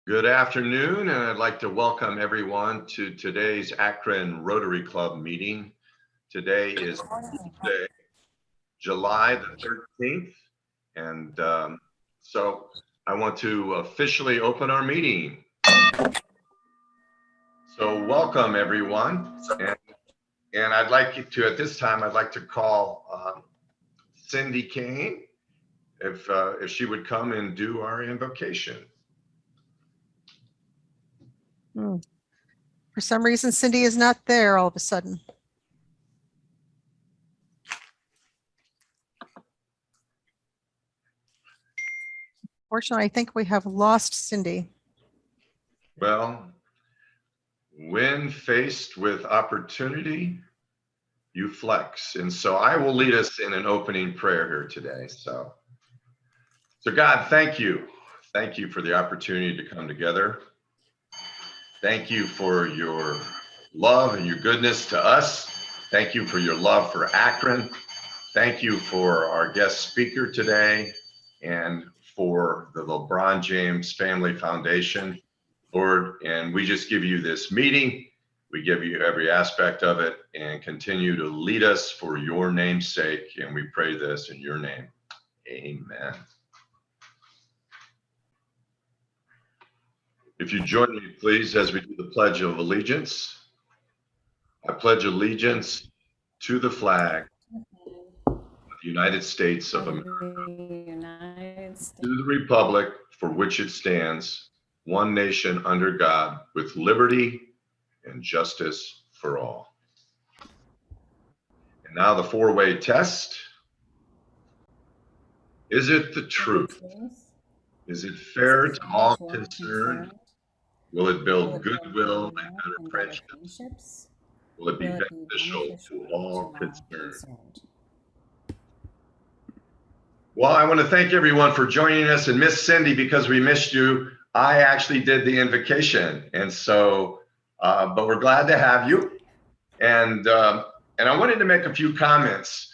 Good afternoon, and I'd like to welcome everyone to today's Akron Rotary Club meeting. Today is Tuesday, July the 13th, and so I want to officially open our meeting. So welcome everyone, and I'd like to, at this time, I'd like to call Cindy Kane, if she would come and do our invocation. For some reason, Cindy is not there all of a sudden. Fortunately, I think we have lost Cindy. Well, when faced with opportunity, you flex. And so I will lead us in an opening prayer here today. So God, thank you. Thank you for the opportunity to come together. Thank you for your love and your goodness to us. Thank you for your love for Akron. Thank you for our guest speaker today and for the LeBron James Family Foundation, Lord. And we just give you this meeting. We give you every aspect of it and continue to lead us for your name's sake. And we pray this in your name. Amen. If you join me, please, as we do the Pledge of Allegiance. I pledge allegiance to the flag of the United States of America, to the republic for which it stands, one nation under God, with liberty and justice for all. And now the four-way test. Is it the truth? Is it fair to all concerned? Will it build goodwill and better friendships? Will it be beneficial to all concerned? Well, I want to thank everyone for joining us, and Miss Cindy, because we missed you, I actually did the invocation. And so, but we're glad to have you. And I wanted to make a few comments.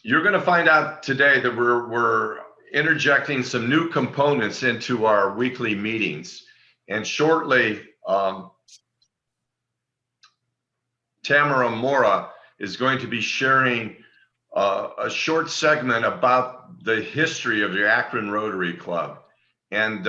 You're going to find out today that we're interjecting some new components into our weekly meetings. And shortly, Tamara Mora is going to be sharing a short segment about the history of the Akron Rotary Club. And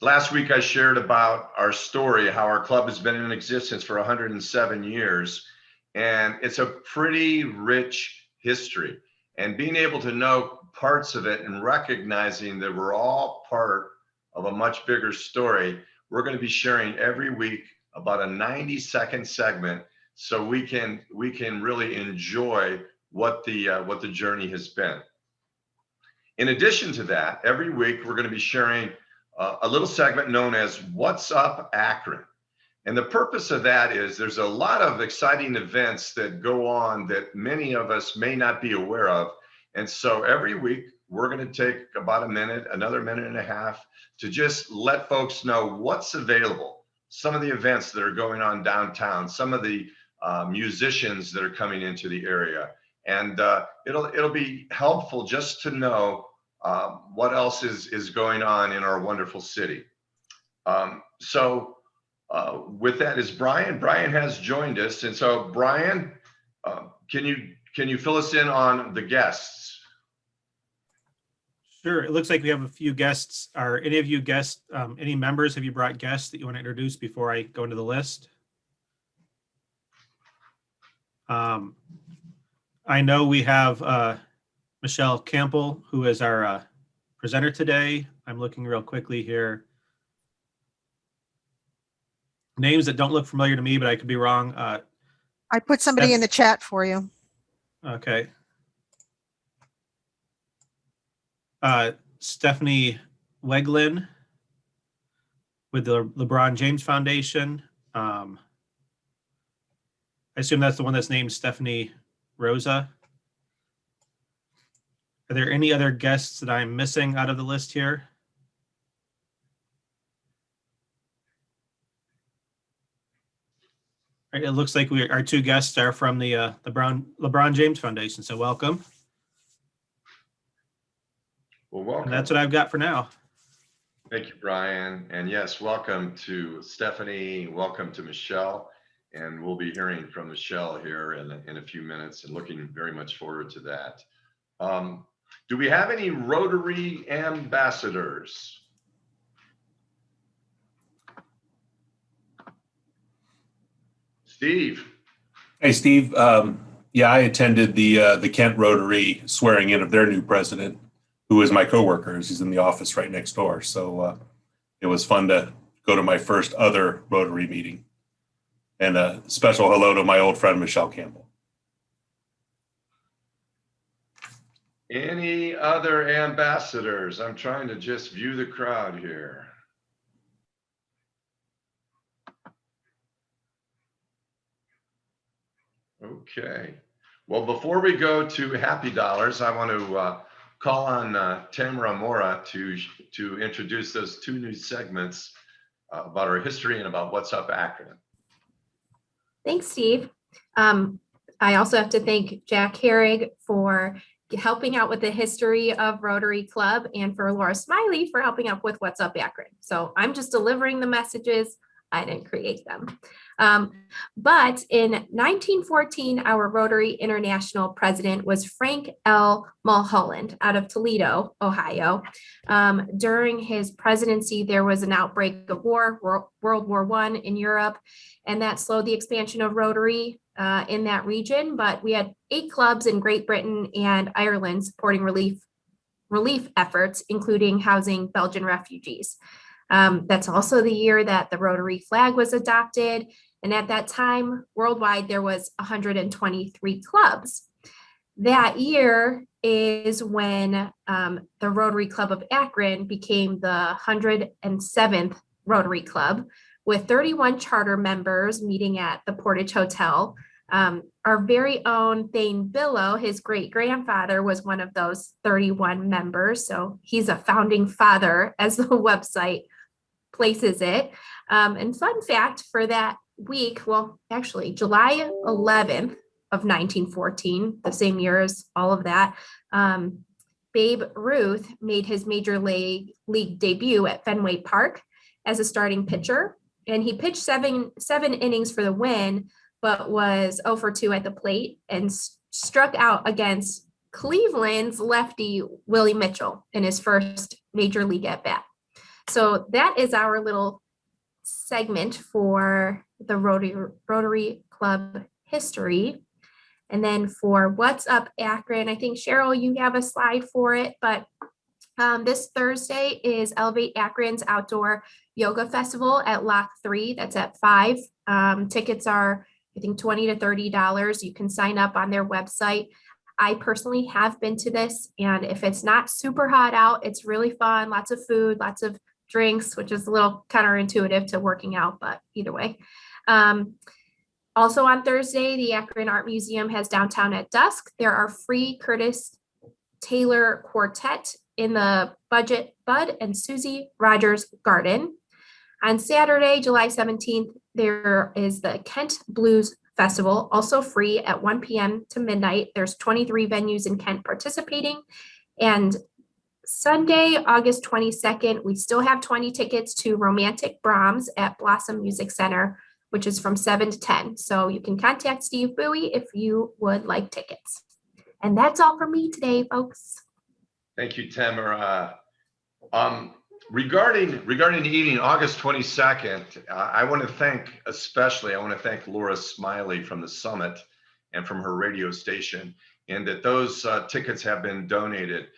last week I shared about our story, how our club has been in existence for 107 years. And it's a pretty rich history. And being able to know parts of it and recognizing that we're all part of a much bigger story, we're going to be sharing every week about a 90-second segment so we can really enjoy what the journey has been. In addition to that, every week we're going to be sharing a little segment known as What's Up Akron. And the purpose of that is there's a lot of exciting events that go on that many of us may not be aware of. And so every week we're going to take about a minute, another minute and a half to just let folks know what's available, some of the events that are going on downtown, some of the musicians that are coming into the area. And it'll be helpful just to know what else is going on in our wonderful city. With that is Brian. Brian has joined us. And so Brian, can you fill us in on the guests? Sure. It looks like we have a few guests. Are any of you guests, any members, have you brought guests that you want to introduce before I go into the list? I know we have Michele Campbell, who is our presenter today. I'm looking real quickly here. Names that don't look familiar to me, but I could be wrong. I put somebody in the chat for you. Okay. Stephanie Weglin with the LeBron James Foundation. I assume that's the one that's named Stephanie Rosa. Are there any other guests that I'm missing out of the list here? All right, it looks like our two guests are from the LeBron James Foundation, so welcome. Well, welcome. And that's what I've got for now. Thank you, Brian. And yes, welcome to Stephanie. Welcome to Michele. And we'll be hearing from Michele here in a few minutes and looking very much forward to that. Do we have any Rotary Ambassadors? Steve. Hey, Steve. Yeah, I attended the Kent Rotary swearing in of their new president, who is my coworker. He's in the office right next door. So it was fun to go to my first other Rotary meeting. And a special hello to my old friend, Michele Campbell. Any other ambassadors? I'm trying to just view the crowd here. Okay. Well, before we go to Happy Dollars, I want to call on Tamara Mora to introduce those two new segments about our history and about What's Up Akron. Thanks, Steve. I also have to thank Jack Herrig for helping out with the history of Rotary Club and for Laura Smiley for helping out with What's Up Akron. So I'm just delivering the messages. I didn't create them. But in 1914, our Rotary International president was Frank L. Mulholland out of Toledo, Ohio. During his presidency, there was an outbreak of war, World War I in Europe, and that slowed the expansion of Rotary in that region. But we had 8 clubs in Great Britain and Ireland supporting relief efforts, including housing Belgian refugees. That's also the year that the Rotary flag was adopted. And at that time, worldwide, there was 123 clubs. That year is when the Rotary Club of Akron became the 107th Rotary Club, with 31 charter members meeting at the Portage Hotel. Our very own Thane Billow, his great-grandfather, was one of those 31 members. So he's a founding father, as the website places it. And fun fact for that week, well, actually July 11th of 1914, the same year as all of that, Babe Ruth made his major league debut at Fenway Park as a starting pitcher. And he pitched seven innings for the win, but was 0 for 2 at the plate and struck out against Cleveland's lefty Willie Mitchell in his first major league at bat. So that is our little segment for the Rotary Club history. And then for What's Up Akron, I think, Cheryl, you have a slide for it, but this Thursday is Elevate Akron's Outdoor Yoga Festival at Lock 3. That's at 5. Tickets are, I think, $20 to $30. You can sign up on their website. I personally have been to this, and if it's not super hot out, it's really fun. Lots of food, lots of drinks, which is a little counterintuitive to working out, but either way. Also on Thursday, the Akron Art Museum has Downtown at Dusk. There are free Curtis Taylor Quartet in the Bud and Susie Rogers Garden. On Saturday, July 17th, there is the Kent Blues Festival, also free at 1 p.m. to midnight. There's 23 venues in Kent participating. And Sunday, August 22nd, we still have 20 tickets to Romantic Brahms at Blossom Music Center, which is from 7 to 10. So you can contact Steve Bowie if you would like tickets. And that's all for me today, folks. Thank you, Tamara. Regarding the evening, August 22nd, I want to thank Laura Smiley from the Summit and from her radio station, and that those tickets have been donated.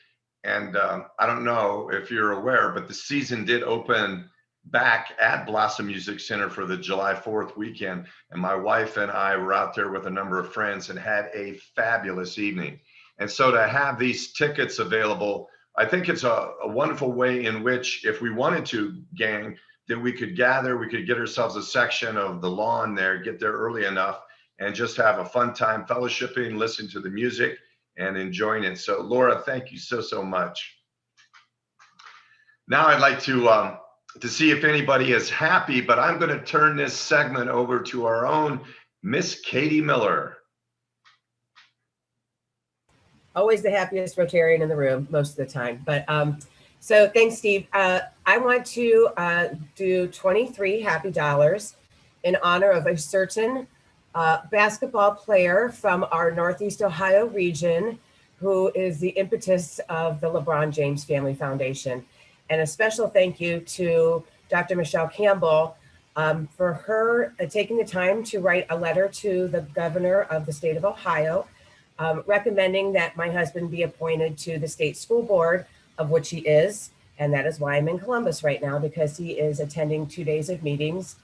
And I don't know if you're aware, but the season did open back at Blossom Music Center for the July 4th weekend. And my wife and I were out there with a number of friends and had a fabulous evening. And so to have these tickets available, I think it's a wonderful way in which, if we wanted to, gang, that we could gather, we could get ourselves a section of the lawn there, get there early enough, and just have a fun time fellowshipping, listening to the music, and enjoying it. So Laura, thank you so much. Now I'd like to see if anybody is happy, but I'm going to turn this segment over to our own Miss Katie Miller. Always the happiest Rotarian in the room most of the time. But So thanks, Steve. I want to do 23 happy dollars in honor of a certain basketball player from our Northeast Ohio region who is the impetus of the LeBron James Family Foundation. And a special thank you to Dr. Michele Campbell for her taking the time to write a letter to the governor of the state of Ohio, recommending that my husband be appointed to the state school board, of which he is. And that is why I'm in Columbus right now, because he is attending 2 days of meetings,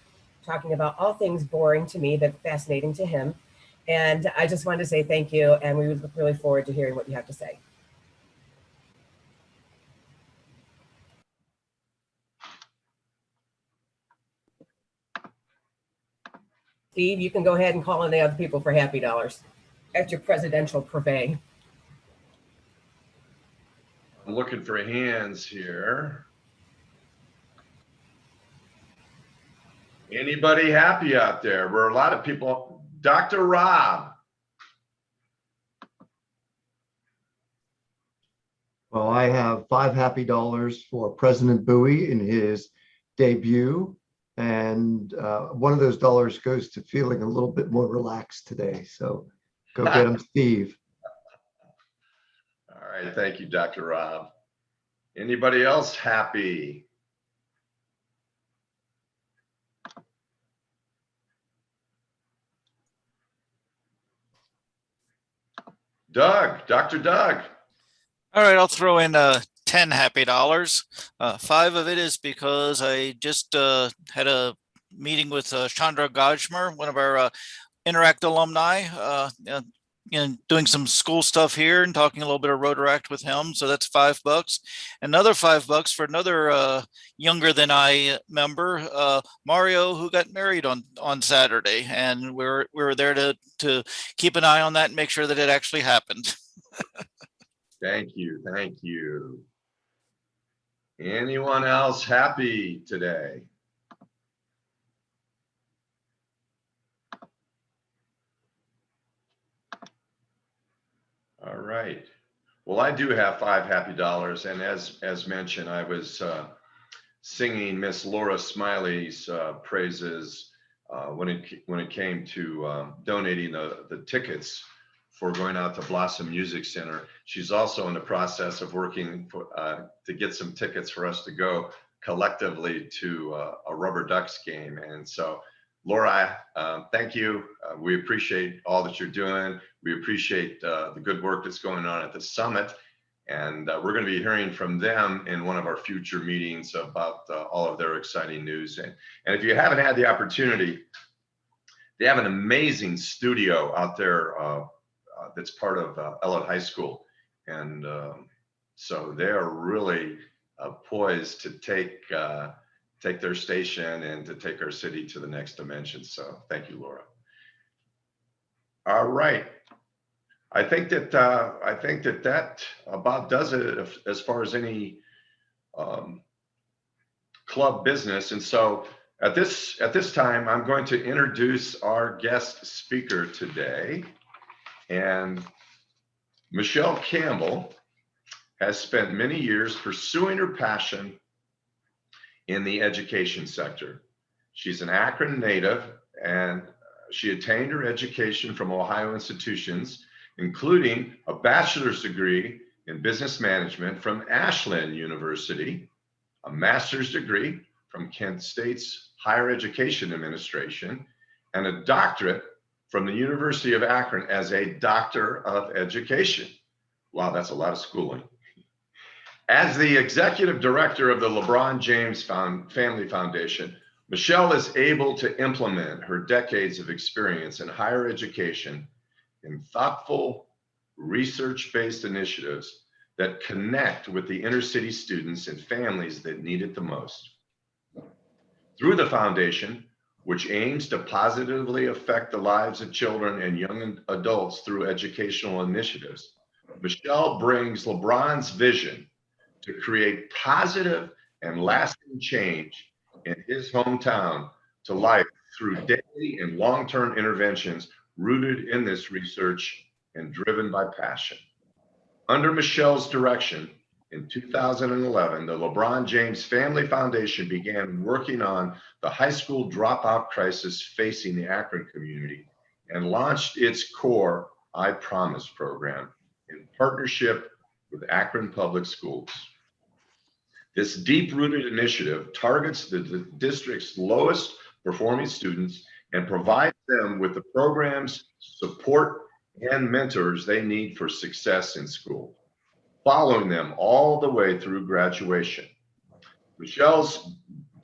talking about all things boring to me, but fascinating to him. And I just wanted to say thank you. And we would look really forward to hearing what you have to say. Steve, you can go ahead and call in the other people for happy dollars at your presidential purvey. I'm looking for hands here. Anybody happy out there? We're a lot of people. Dr. Rob. Well, I have 5 happy dollars for President Bowie in his debut. And one of those dollars goes to feeling a little bit more relaxed today. So go get him, Steve. All right. Thank you, Dr. Rob. Anybody else happy? Doug, Dr. Doug. All right, I'll throw in 10 happy dollars. 5 of it is because I just had a meeting with Chandra Gajmer, one of our Interact alumni, doing some school stuff here and talking a little bit of Rotaract with him. So that's $5. Another $5 for another younger than I member, Mario, who got married on Saturday, and we were there to keep an eye on that and make sure that it actually happened. Thank you. Thank you. Anyone else happy today? All right. Well, I do have 5 happy dollars. And as mentioned, I was singing Miss Laura Smiley's praises when it came to donating the tickets for going out to Blossom Music Center. She's also in the process of working to get some tickets for us to go collectively to a Rubber Ducks game. And so, Laura, thank you. We appreciate all that you're doing. We appreciate the good work that's going on at the summit. And we're going to be hearing from them in one of our future meetings about all of their exciting news. And if you haven't had the opportunity, they have an amazing studio out there that's part of Elliott High School. And so they're really poised to take their station and to take our city to the next dimension. So thank you, Laura. All right. I think that about does it as far as any club business. And so at this time, I'm going to introduce our guest speaker today. And Michele Campbell has spent many years pursuing her passion in the education sector. She's an Akron native, and she attained her education from Ohio institutions, including a bachelor's degree in business management from Ashland University, a master's degree from Kent State's Higher Education Administration, and a doctorate from the University of Akron as a Doctor of Education. Wow, that's a lot of schooling. As the executive director of the LeBron James Family Foundation, Michele is able to implement her decades of experience in higher education in thoughtful, research-based initiatives that connect with the inner city students and families that need it the most. Through the foundation, which aims to positively affect the lives of children and young adults through educational initiatives, Michele brings LeBron's vision to create positive and lasting change in his hometown to life through daily and long-term interventions rooted in this research and driven by passion. Under Michele's direction, In 2011, the LeBron James Family Foundation began working on the high school dropout crisis facing the Akron community and launched its core I Promise program in partnership with Akron Public Schools. This deep-rooted initiative targets the district's lowest performing students and provides them with the programs, support, and mentors they need for success in school, following them all the way through graduation. Michele's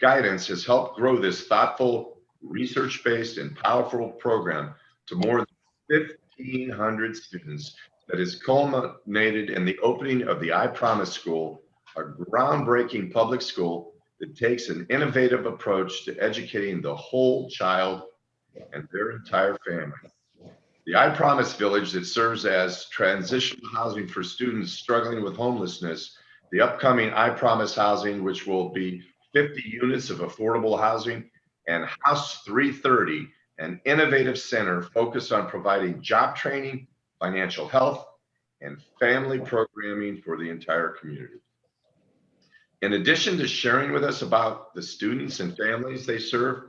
guidance has helped grow this thoughtful, research-based, and powerful program to more than 1,500 students that has culminated in the opening of the I Promise School, a groundbreaking public school that takes an innovative approach to educating the whole child and their entire family. The I Promise Village that serves as transitional housing for students struggling with homelessness, the upcoming I Promise housing, which will be 50 units of affordable housing, and House 330, an innovative center focused on providing job training, financial health, and family programming for the entire community. In addition to sharing with us about the students and families they serve,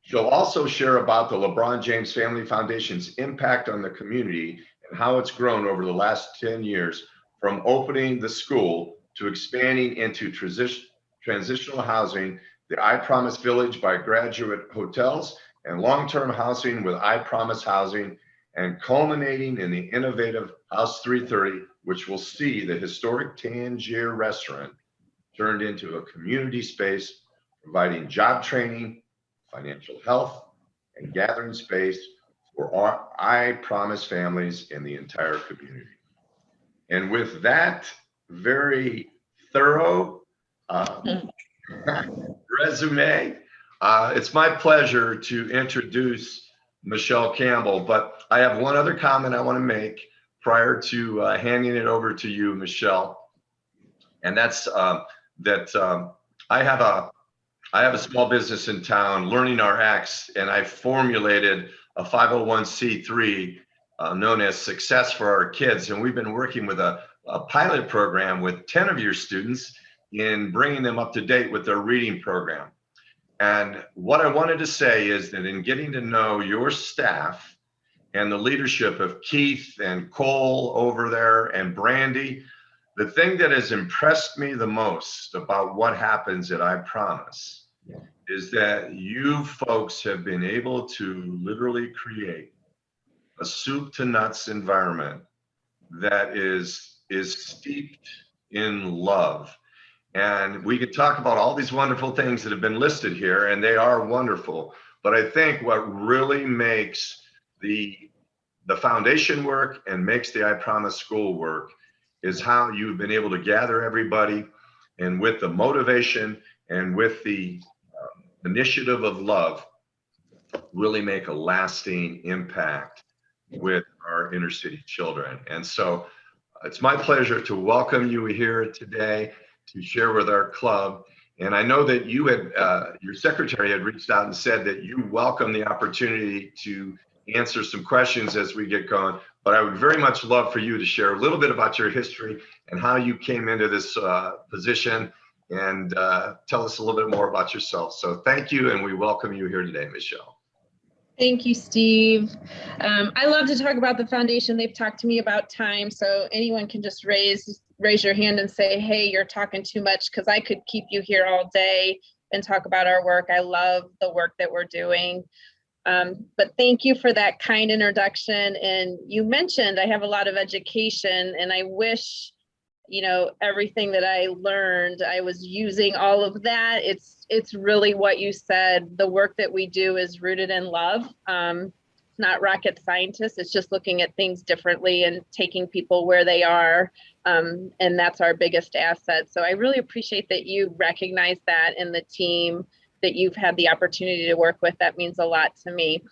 she'll also share about the LeBron James Family Foundation's impact on the community and how it's grown over the last 10 years from opening the school to expanding into transitional housing, the I Promise Village by Graduate Hotels, and long-term housing with I Promise Housing, and culminating in the innovative House 330, which will see the historic Tangier restaurant turned into a community space, providing job training, financial health, and gathering space for our I Promise families in the entire community. And with that very thorough resume, it's my pleasure to introduce Michele Campbell, but I have one other comment I want to make prior to handing it over to you, Michele. And that's I have a small business in town, Learning RX, and I formulated a 501c3 known as Success for Our Kids. And we've been working with a pilot program with 10 of your students in bringing them up to date with their reading program. And what I wanted to say is that in getting to know your staff and the leadership of Keith and Cole over there and Brandy, the thing that has impressed me the most about what happens at I Promise is that you folks have been able to literally create a soup to nuts environment that is steeped in love. And we could talk about all these wonderful things that have been listed here, and they are wonderful. But I think what really makes the foundation work and makes the I Promise School work is how you've been able to gather everybody, and with the motivation and with the initiative of love, really make a lasting impact with our inner city children. And so it's my pleasure to welcome you here today to share with our club. And I know that you had, your secretary had reached out and said that you welcome the opportunity to answer some questions as we get going. But I would very much love for you to share a little bit about your history and how you came into this position, and tell us a little bit more about yourself. So thank you, and we welcome you here today, Michele. Thank you, Steve. I love to talk about the foundation. They've talked to me about time, so anyone can just raise your hand and say, hey, you're talking too much, because I could keep you here all day and talk about our work. I love the work that we're doing. But thank you for that kind introduction. And you mentioned I have a lot of education, and I wish, you know, everything that I learned, I was using all of that. It's really what you said. The work that we do is rooted in love. It's not rocket scientists. It's just looking at things differently and taking people where they are. And that's our biggest asset. So I really appreciate that you recognize that in the team that you've had the opportunity to work with. That means a lot to me.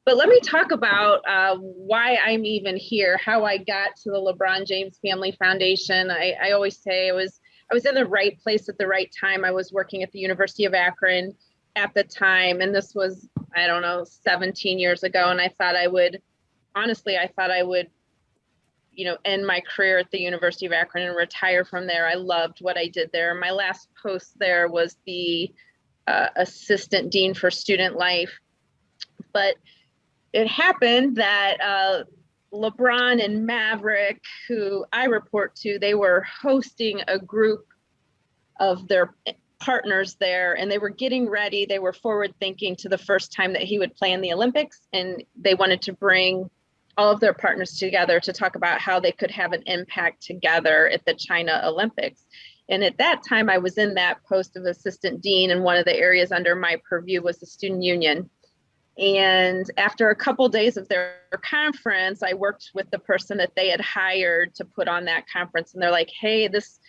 But let me talk about why I'm even here, how I got to the LeBron James Family Foundation. I always say I was in the right place at the right time. I was working at the University of Akron at the time, and this was, I don't know, 17 years ago. And I thought I would, end my career at the University of Akron and retire from there. I loved what I did there. My last post there was the assistant dean for student life. But it happened that LeBron and Maverick, who I report to, they were hosting a group of their partners there, and they were getting ready. They were forward thinking to the first time that he would play in the Olympics, and they wanted to bring all of their partners together to talk about how they could have an impact together at the China Olympics. And at that time, I was in that post of assistant dean, and one of the areas under my purview was the student union. And after a couple of days of their conference, I worked with the person that they had hired to put on that conference. And they're like, hey, this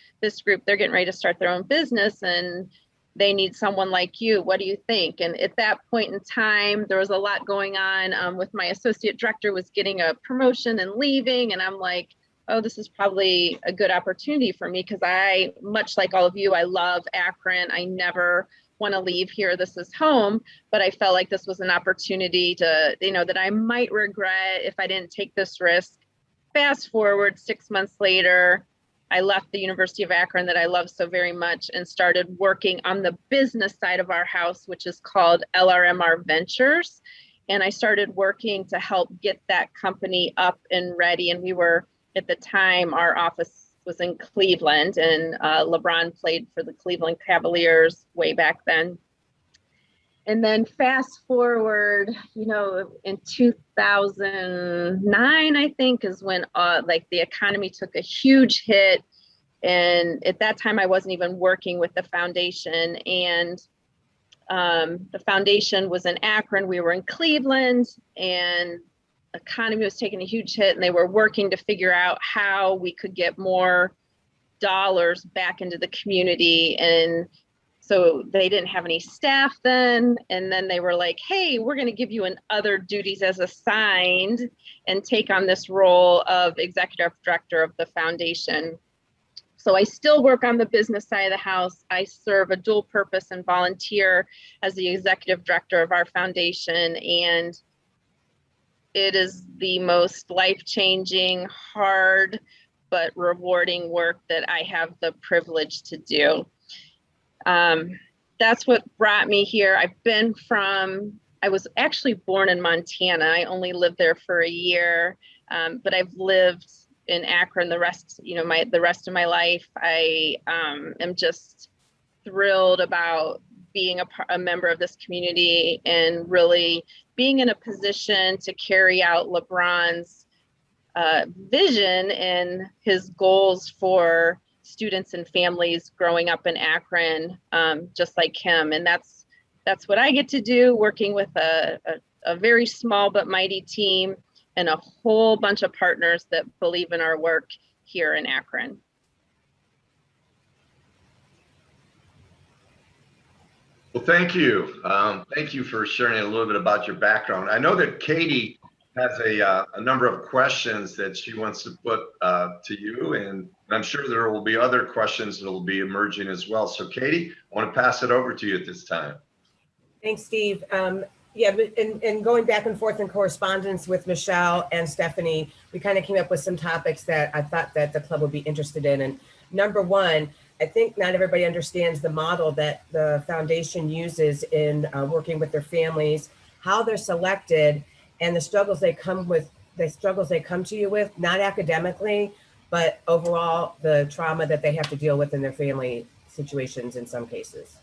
group, they're getting ready to start their own business and they need someone like you. What do you think? And at that point in time, there was a lot going on with my associate director was getting a promotion and leaving. And I'm like, oh, this is probably a good opportunity for me because I, much like all of you, I love Akron. I never want to leave here. This is home, but I felt like this was an opportunity to, that I might regret if I didn't take this risk. Fast forward 6 months later, I left the University of Akron that I love so very much and started working on the business side of our house, which is called LRMR Ventures. And I started working to help get that company up and ready. And we were, at the time, our office was in Cleveland, and LeBron played for the Cleveland Cavaliers way back then. And then fast forward, in 2009, I think, is when the economy took a huge hit. And at that time, I wasn't even working with the foundation. And the foundation was in Akron. We were in Cleveland, and the economy was taking a huge hit, and they were working to figure out how we could get more dollars back into the community. And so they didn't have any staff then. And then they were like, hey, we're going to give you other duties as assigned and take on this role of executive director of the foundation. So I still work on the business side of the house. I serve a dual purpose and volunteer as the executive director of our foundation. And it is the most life-changing, hard, but rewarding work that I have the privilege to do. That's what brought me here. I was actually born in Montana. I only lived there for a year, but I've lived in Akron the rest of my life. I am just thrilled about being a member of this community and really being in a position to carry out LeBron's vision and his goals for students and families growing up in Akron, just like him. And that's what I get to do, working with a very small but mighty team and a whole bunch of partners that believe in our work here in Akron. Well, thank you. Thank you for sharing a little bit about your background. I know that Katie has a number of questions that she wants to put to you, and I'm sure there will be other questions that will be emerging as well. So Katie, I want to pass it over to you at this time. Thanks, Steve. Yeah, and going back and forth in correspondence with Michele and Stephanie, we kind of came up with some topics that I thought that the club would be interested in. And number one, I think not everybody understands the model that the foundation uses in working with their families, how they're selected, and the struggles they come to you with, not academically, but overall the trauma that they have to deal with in their family situations in some cases.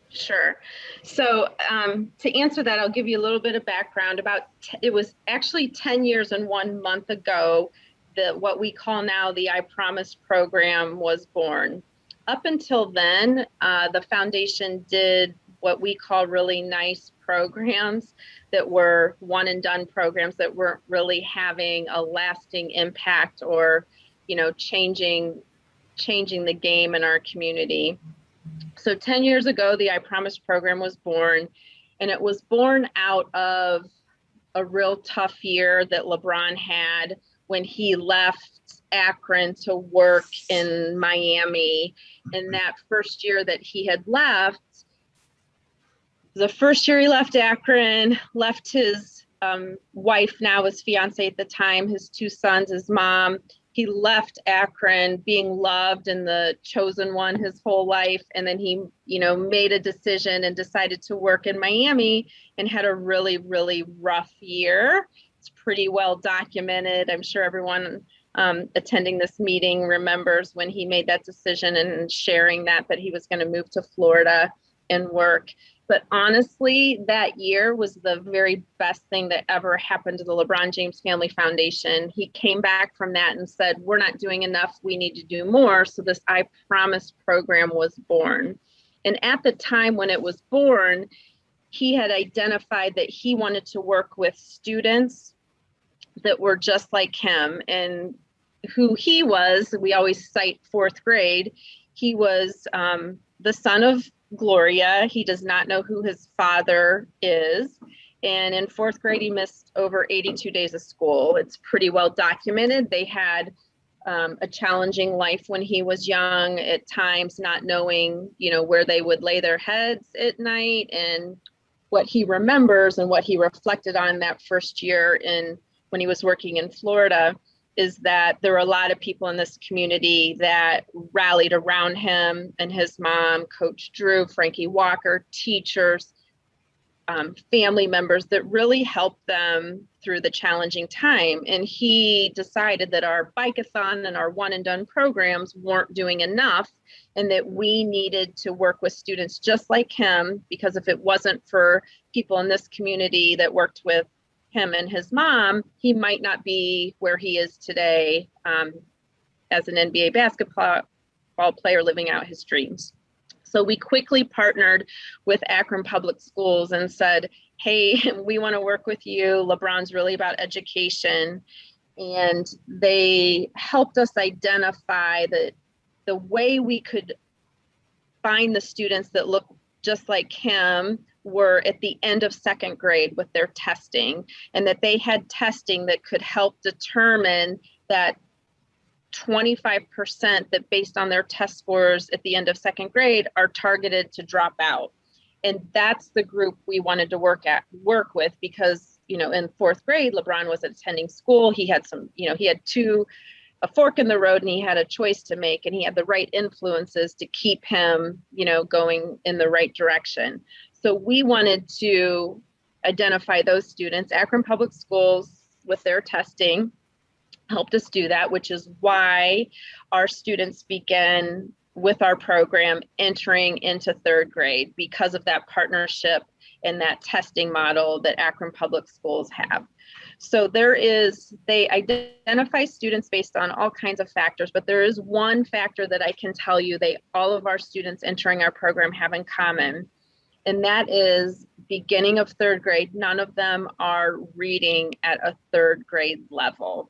Sure. So to answer that, I'll give you a little bit of background. It was actually 10 years and 1 month ago that what we call now the I Promise program was born. Up until then, the foundation did what we call really nice programs that were one and done programs that weren't really having a lasting impact or, changing the game in our community. So 10 years ago, the I Promise program was born, and it was born out of a real tough year that LeBron had when he left Akron to work in Miami. And that first year that he had left, the first year he left Akron, left his wife, now his fiance at the time, his 2 sons, his mom. He left Akron being loved and the chosen one his whole life. And then he, made a decision and decided to work in Miami and had a really, really rough year. It's pretty well documented. I'm sure everyone attending this meeting remembers when he made that decision and sharing that he was going to move to Florida and work. But honestly, that year was the very best thing that ever happened to the LeBron James Family Foundation. He came back from that and said, we're not doing enough. We need to do more. So this I Promise program was born. And at the time when it was born, he had identified that he wanted to work with students that were just like him. And who he was, we always cite 4th grade. He was the son of Gloria. He does not know who his father is. And in 4th grade, he missed over 82 days of school. It's pretty well documented. They had a challenging life when he was young, at times not knowing, where they would lay their heads at night. And what he remembers and what he reflected on that first year when he was working in Florida is that there were a lot of people in this community that rallied around him and his mom, Coach Drew, Frankie Walker, teachers, family members that really helped them through the challenging time. And he decided that our bike-a-thon and our one and done programs weren't doing enough and that we needed to work with students just like him, because if it wasn't for people in this community that worked with him and his mom, he might not be where he is today as an NBA basketball player living out his dreams. So we quickly partnered with Akron Public Schools and said, hey, we want to work with you. LeBron's really about education. And they helped us identify that the way we could find the students that look just like him were at the end of 2nd grade with their testing, and that they had testing that could help determine that 25% that based on their test scores at the end of 2nd grade are targeted to drop out. And that's the group we wanted to work with because, in 4th grade, LeBron was attending school. He had he had a fork in the road and he had a choice to make, and he had the right influences to keep him, going in the right direction. So we wanted to identify those students. Akron Public Schools, with their testing, helped us do that, which is why our students began with our program entering into 3rd grade, because of that partnership and that testing model that Akron Public Schools have. So they identify students based on all kinds of factors, but there is one factor that I can tell you all of our students entering our program have in common. And that is beginning of 3rd grade, none of them are reading at a 3rd grade level.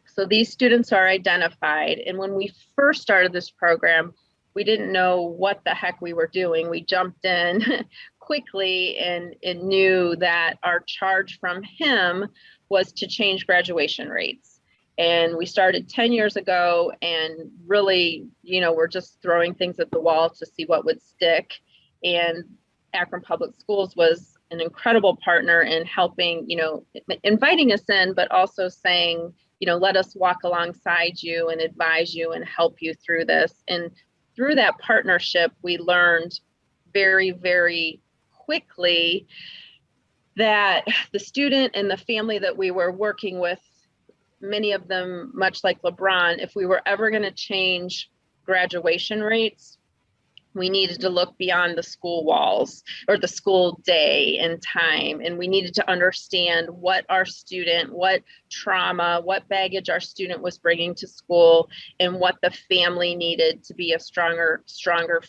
So these students are identified. And when we first started this program, we didn't know what the heck we were doing. We jumped in quickly and knew that our charge from him was to change graduation rates. And we started 10 years ago and really, we're just throwing things at the wall to see what would stick. And Akron Public Schools was an incredible partner in helping, inviting us in, but also saying, let us walk alongside you and advise you and help you through this. And through that partnership, we learned very, very quickly that the student and the family that we were working with, many of them, much like LeBron, if we were ever going to change graduation rates, we needed to look beyond the school walls or the school day and time. And we needed to understand what trauma, what baggage our student was bringing to school, and what the family needed to be a stronger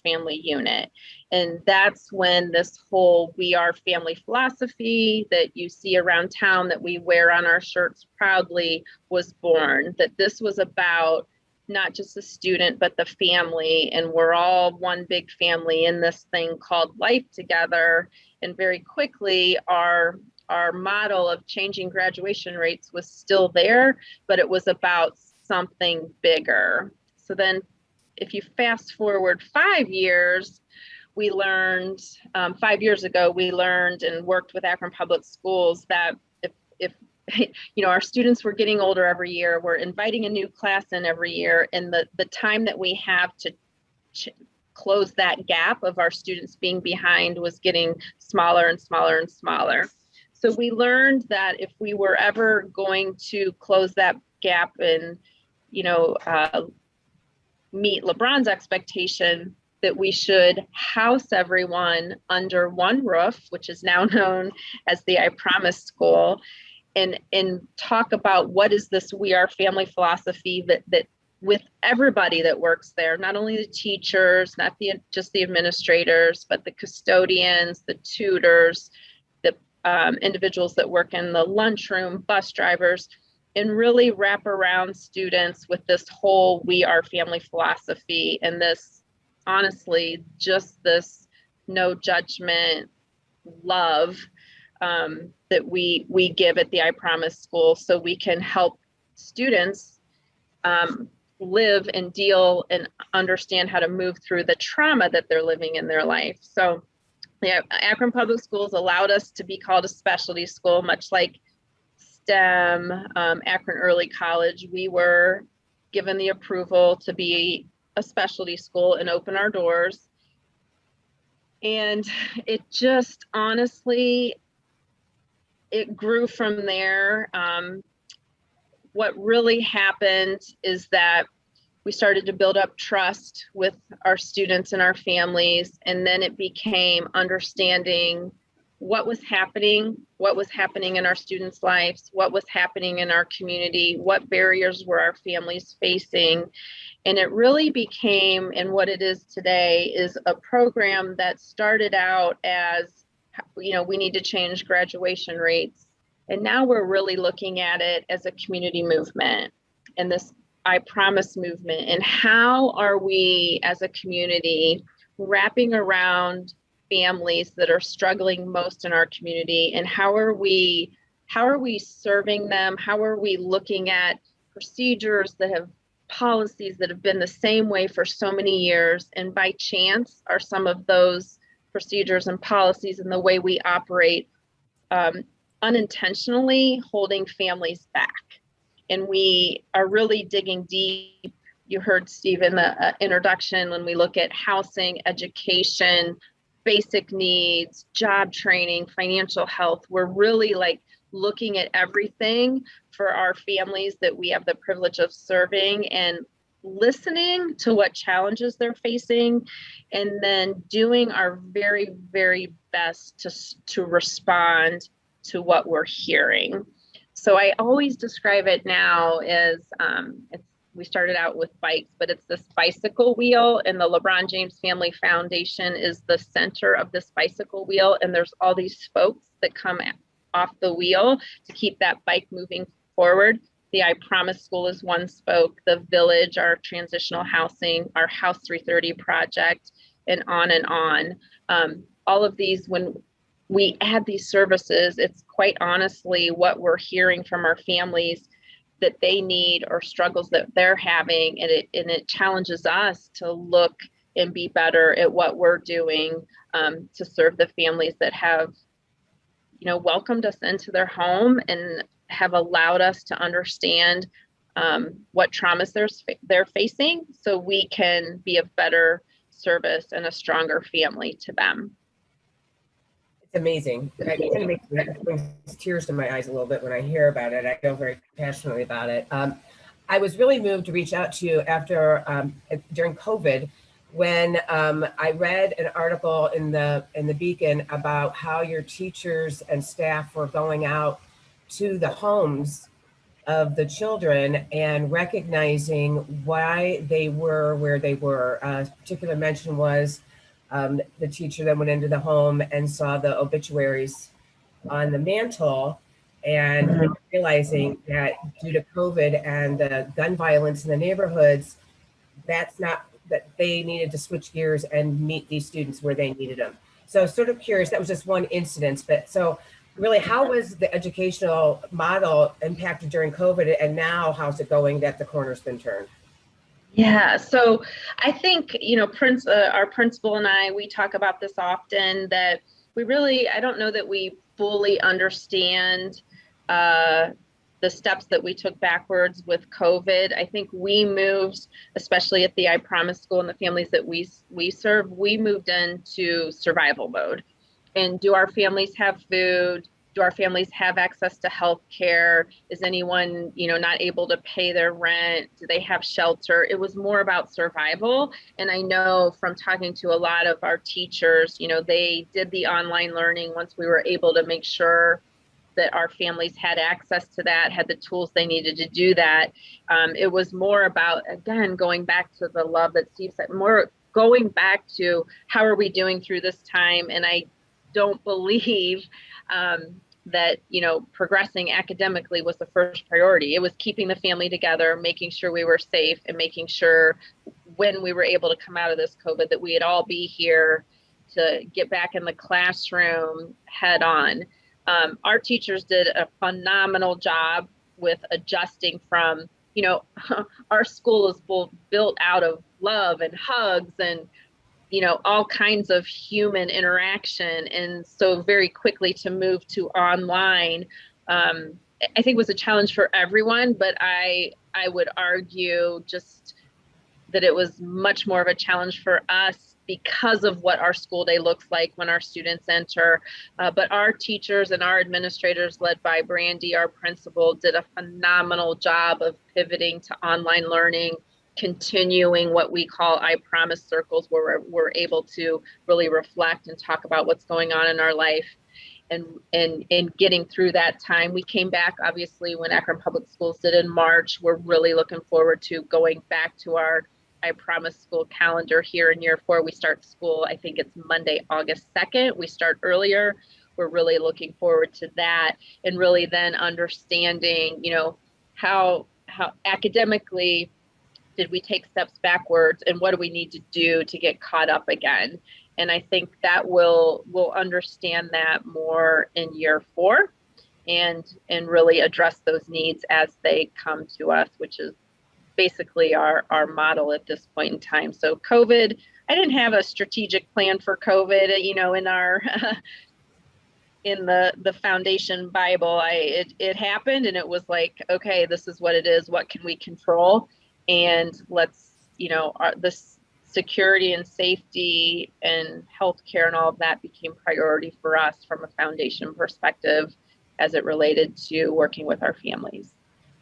family unit. And that's when this whole We Are Family philosophy that you see around town that we wear on our shirts proudly was born, that this was about not just the student, but the family. And we're all one big family in this thing called life together. And very quickly, our model of changing graduation rates was still there, but it was about something bigger. So then if you fast forward 5 years, we learned 5 years ago, we learned and worked with Akron Public Schools that if our students were getting older every year, we're inviting a new class in every year, and the time that we have to close that gap of our students being behind was getting smaller and smaller and smaller. So we learned that if we were ever going to close that gap and meet LeBron's expectation, that we should house everyone under one roof, which is now known as the I Promise School, and talk about what is this We Are Family philosophy that with everybody that works there, not only the teachers, not just the administrators, but the custodians, the tutors, the individuals that work in the lunchroom, bus drivers, and really wrap around students with this whole We Are Family philosophy, and this, honestly, just this no judgment love that we give at the I Promise School, so we can help students live and deal and understand how to move through the trauma that they're living in their life. So yeah, Akron Public Schools allowed us to be called a specialty school, much like STEM, Akron Early College. We were given the approval to be a specialty school and open our doors. And it just, honestly, it grew from there. What really happened is that we started to build up trust with our students and our families, and then it became understanding what was happening in our students' lives, what was happening in our community, what barriers were our families facing. And it really became, and what it is today, is a program that started out as, we need to change graduation rates. And now we're really looking at it as a community movement and this I Promise movement. And how are we as a community wrapping around families that are struggling most in our community, and how are we serving them? How are we looking at procedures that have policies that have been the same way for so many years, and by chance are some of those procedures and policies and the way we operate unintentionally holding families back? And we are really digging deep. You heard Steve in the introduction, when we look at housing, education, basic needs, job training, financial health, we're really looking at everything for our families that we have the privilege of serving, and listening to what challenges they're facing, and then doing our very, very best to respond to what we're hearing. So I always describe it now as, we started out with bikes, but it's this bicycle wheel, and the LeBron James Family Foundation is the center of this bicycle wheel. And there's all these spokes that come off the wheel to keep that bike moving forward. The I Promise School is one spoke, the village, our transitional housing, our House 330 project, and on and on. All of these, when we add these services, it's quite honestly what we're hearing from our families that they need, or struggles that they're having, and it challenges us to look and be better at what we're doing to serve the families that have welcomed us into their home and have allowed us to understand what traumas they're facing, so we can be a better service and a stronger family to them. It's amazing. It brings tears to my eyes a little bit when I hear about it. I feel very passionately about it. I was really moved to reach out to you after during COVID, when I read an article in the Beacon about how your teachers and staff were going out to the homes of the children and recognizing why they were where they were. A particular mention was the teacher that went into the home and saw the obituaries on the mantle, and realizing that due to COVID and the gun violence in the neighborhoods, that they needed to switch gears and meet these students where they needed them. So sort of curious, that was just one incident, but so really, how was the educational model impacted during COVID, and now how's it going that the corner's been turned? Yeah, so I think, our principal and I, we talk about this often, that I don't know that we fully understand the steps that we took backwards with COVID. I think we moved, especially at the I Promise School and the families that we serve, we moved into survival mode. And do our families have food? Do our families have access to health care? Is anyone, not able to pay their rent? Do they have shelter? It was more about survival. And I know from talking to a lot of our teachers, they did the online learning once we were able to make sure that our families had access to that, had the tools they needed to do that. It was more about, again, going back to the love that Steve said, more going back to how are we doing through this time? And I don't believe that, progressing academically was the first priority. It was keeping the family together, making sure we were safe, and making sure when we were able to come out of this COVID that we'd all be here to get back in the classroom head on. Our teachers did a phenomenal job with adjusting from, our school is built out of love and hugs and, all kinds of human interaction. And so very quickly to move to online, I think was a challenge for everyone, but I would argue just that it was much more of a challenge for us because of what our school day looks like when our students enter. But our teachers and our administrators, led by Brandy, our principal, did a phenomenal job of pivoting to online learning, continuing what we call I Promise circles, where we're able to really reflect and talk about what's going on in our life. And getting through that time, we came back, obviously, when Akron Public Schools did in March. We're really looking forward to going back to our I Promise School calendar here in year 4. We start school, I think it's Monday, August 2nd. We start earlier. We're really looking forward to that, and really then understanding, how academically did we take steps backwards, and what do we need to do to get caught up again? And I think that we'll understand that more in year 4 and really address those needs as they come to us, which is basically our model at this point in time. So COVID, I didn't have a strategic plan for COVID, in our in the foundation Bible. It happened, and it was like, okay, this is what it is. What can we control? And let's, this security and safety and healthcare and all of that became priority for us from a foundation perspective as it related to working with our families.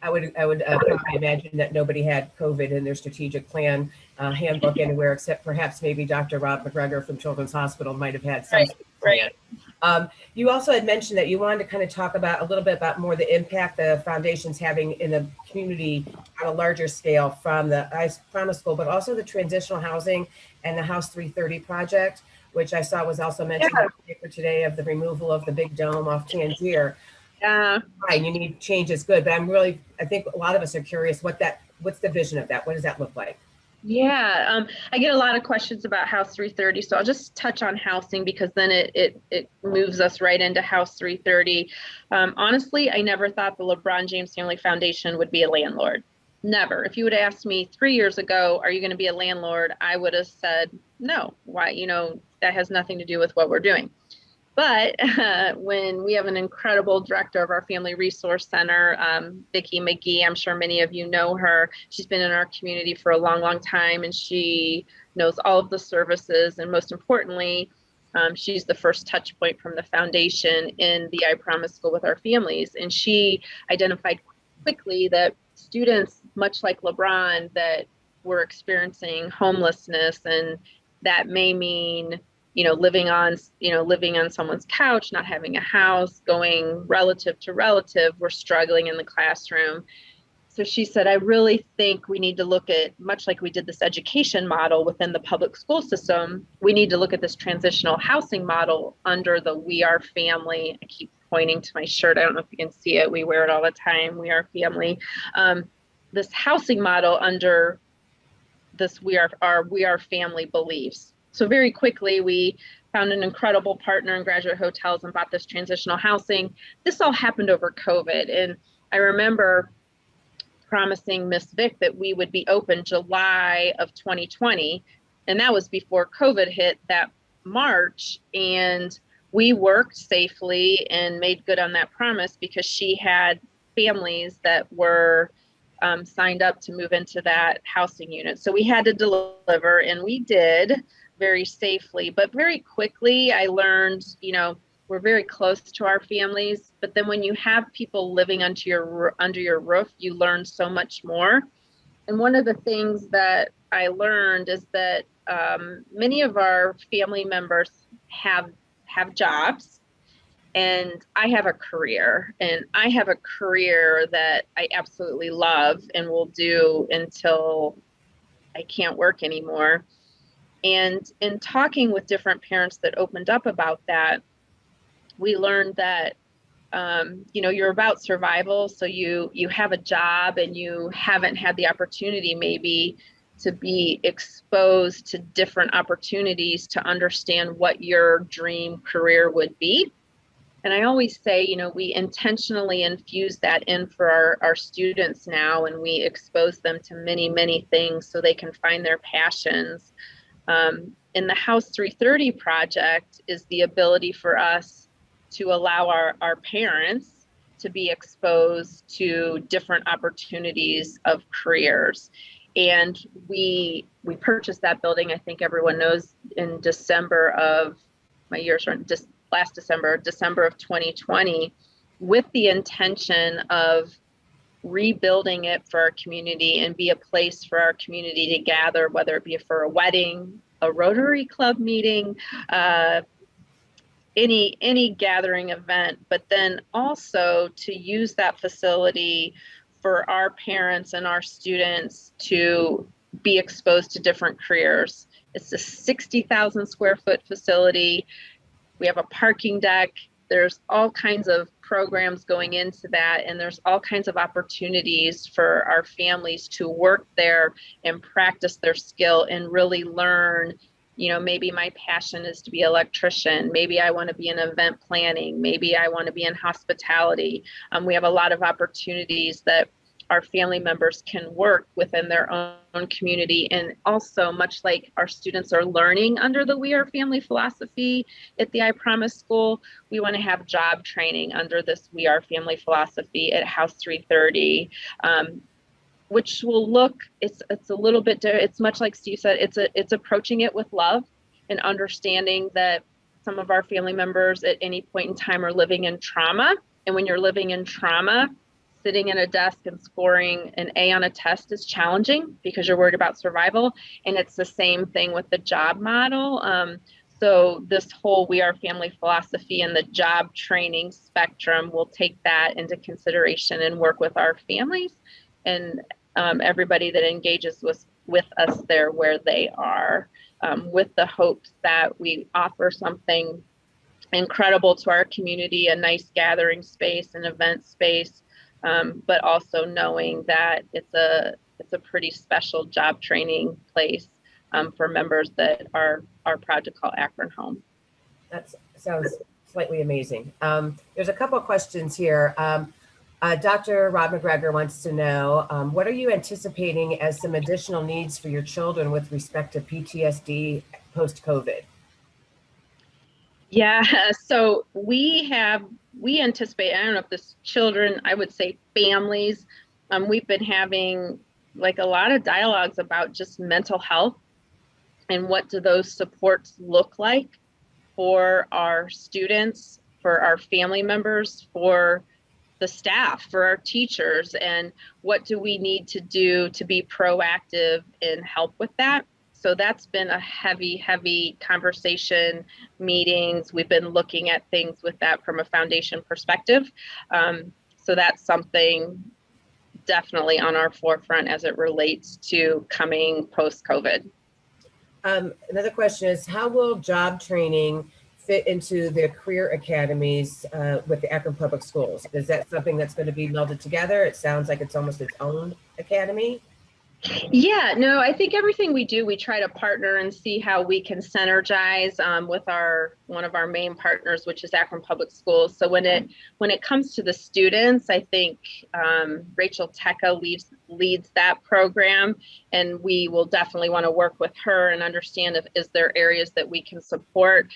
I would probably imagine that nobody had COVID in their strategic plan handbook anywhere, except perhaps maybe Dr. Rob McGregor from Children's Hospital might have had some plan. You also had mentioned that you wanted to kind of talk about a little bit about more the impact the foundation's having in the community on a larger scale from the I Promise School, but also the transitional housing and the House 330 project, which I saw was also mentioned in the paper today, of the removal of the big dome off Tangier. Fine, you need change is good, but I think a lot of us are curious what's the vision of that? What does that look like? Yeah, I get a lot of questions about House 330, so I'll just touch on housing because then it moves us right into House 330. Honestly, I never thought the LeBron James Family Foundation would be a landlord. Never. If you would ask me 3 years ago, are you going to be a landlord? I would have said no. Why? That has nothing to do with what we're doing. But when we have an incredible director of our Family Resource Center, Vicky Mcgee, I'm sure many of you know her. She's been in our community for a long, long time, and she knows all of the services. And most importantly, she's the first touch point from the foundation in the I Promise School with our families. And she identified quickly that students, much like LeBron, that were experiencing homelessness, and that may mean living on someone's couch, not having a house, going relative to relative, we're struggling in the classroom. So she said, I really think we need to look at, much like we did this education model within the public school system, we need to look at this transitional housing model under the We Are Family. I keep pointing to my shirt. I don't know if you can see it. We wear it all the time. We Are Family. This housing model under this We Are Family beliefs. So very quickly, we found an incredible partner in Graduate Hotels and bought this transitional housing. This all happened over COVID. And I remember promising Miss Vic that we would be open July of 2020. And that was before COVID hit that March. And we worked safely and made good on that promise because she had families that were signed up to move into that housing unit. So we had to deliver, and we did very safely, but very quickly I learned, we're very close to our families, but then when you have people living under your roof, you learn so much more. And one of the things that I learned is that many of our family members have jobs, and I have a career, and I have a career that I absolutely love and will do until I can't work anymore. And in talking with different parents that opened up about that, we learned that you're about survival. So you have a job and you haven't had the opportunity maybe to be exposed to different opportunities to understand what your dream career would be. And I always say, we intentionally infuse that in for our students now, and we expose them to many, many things so they can find their passions. In the House 330 project is the ability for us to allow our parents to be exposed to different opportunities of careers. And we purchased that building, I think everyone knows, in December of last December of 2020, with the intention of rebuilding it for our community and be a place for our community to gather, whether it be for a wedding, a Rotary Club meeting, any gathering event, but then also to use that facility for our parents and our students to be exposed to different careers. It's a 60,000 square foot facility. We have a parking deck. There's all kinds of programs going into that, and there's all kinds of opportunities for our families to work there and practice their skill and really learn. Maybe my passion is to be an electrician. Maybe I want to be in event planning. Maybe I want to be in hospitality. We have a lot of opportunities that our family members can work within their own community. And also, much like our students are learning under the We Are Family philosophy at the I Promise School, we want to have job training under this We Are Family philosophy at House 330. Which will look, it's a little bit, it's much like Steve said, it's approaching it with love and understanding that some of our family members at any point in time are living in trauma. And when you're living in trauma, sitting at a desk and scoring an A on a test is challenging because you're worried about survival. And it's the same thing with the job model. So this whole We Are Family philosophy and the job training spectrum will take that into consideration and work with our families and everybody that engages with us there where they are, with the hopes that we offer something incredible to our community, a nice gathering space, an event space, but also knowing that it's a pretty special job training place for members that are proud to call Akron home. That sounds slightly amazing. There's a couple of questions here. Dr. Rob McGregor wants to know, what are you anticipating as some additional needs for your children with respect to PTSD post-COVID? Yeah, so we anticipate, I don't know if this children, I would say families, we've been having like a lot of dialogues about just mental health and what do those supports look like for our students, for our family members, for the staff, for our teachers, and what do we need to do to be proactive and help with that. So that's been a heavy conversation, meetings. We've been looking at things with that from a foundation perspective. So that's something definitely on our forefront as it relates to coming post-COVID. Another question is, how will job training fit into the career academies with the Akron Public Schools? Is that something that's going to be melded together? It sounds like it's almost its own academy. Yeah, no, I think everything we do, we try to partner and see how we can synergize with one of our main partners, which is Akron Public Schools. So when it comes to the students, I think Rachel Tecca leads that program, and we will definitely want to work with her and understand is there areas that we can support.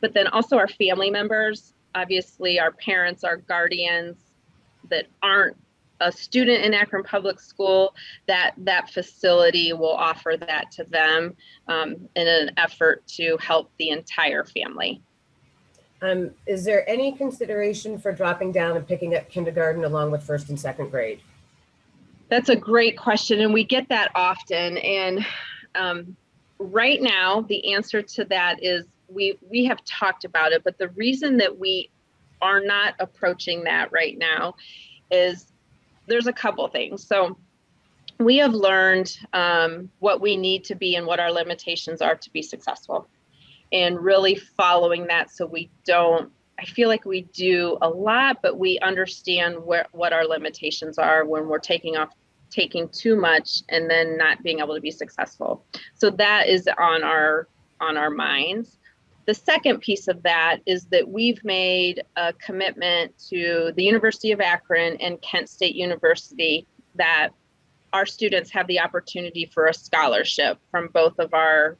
but then also our family members, obviously our parents, our guardians that aren't a student in Akron Public School, that facility will offer that to them in an effort to help the entire family. Is there any consideration for dropping down and picking up kindergarten along with first and second grade? That's a great question, and we get that often. And right now, the answer to that is we have talked about it, but the reason that we are not approaching that right now is there's a couple things. So we have learned what we need to be and what our limitations are to be successful, and really following that so we don't, I feel like we do a lot, but we understand what our limitations are when we're taking too much and then not being able to be successful. So that is on our minds. The second piece of that is that we've made a commitment to the University of Akron and Kent State University that our students have the opportunity for a scholarship from both of our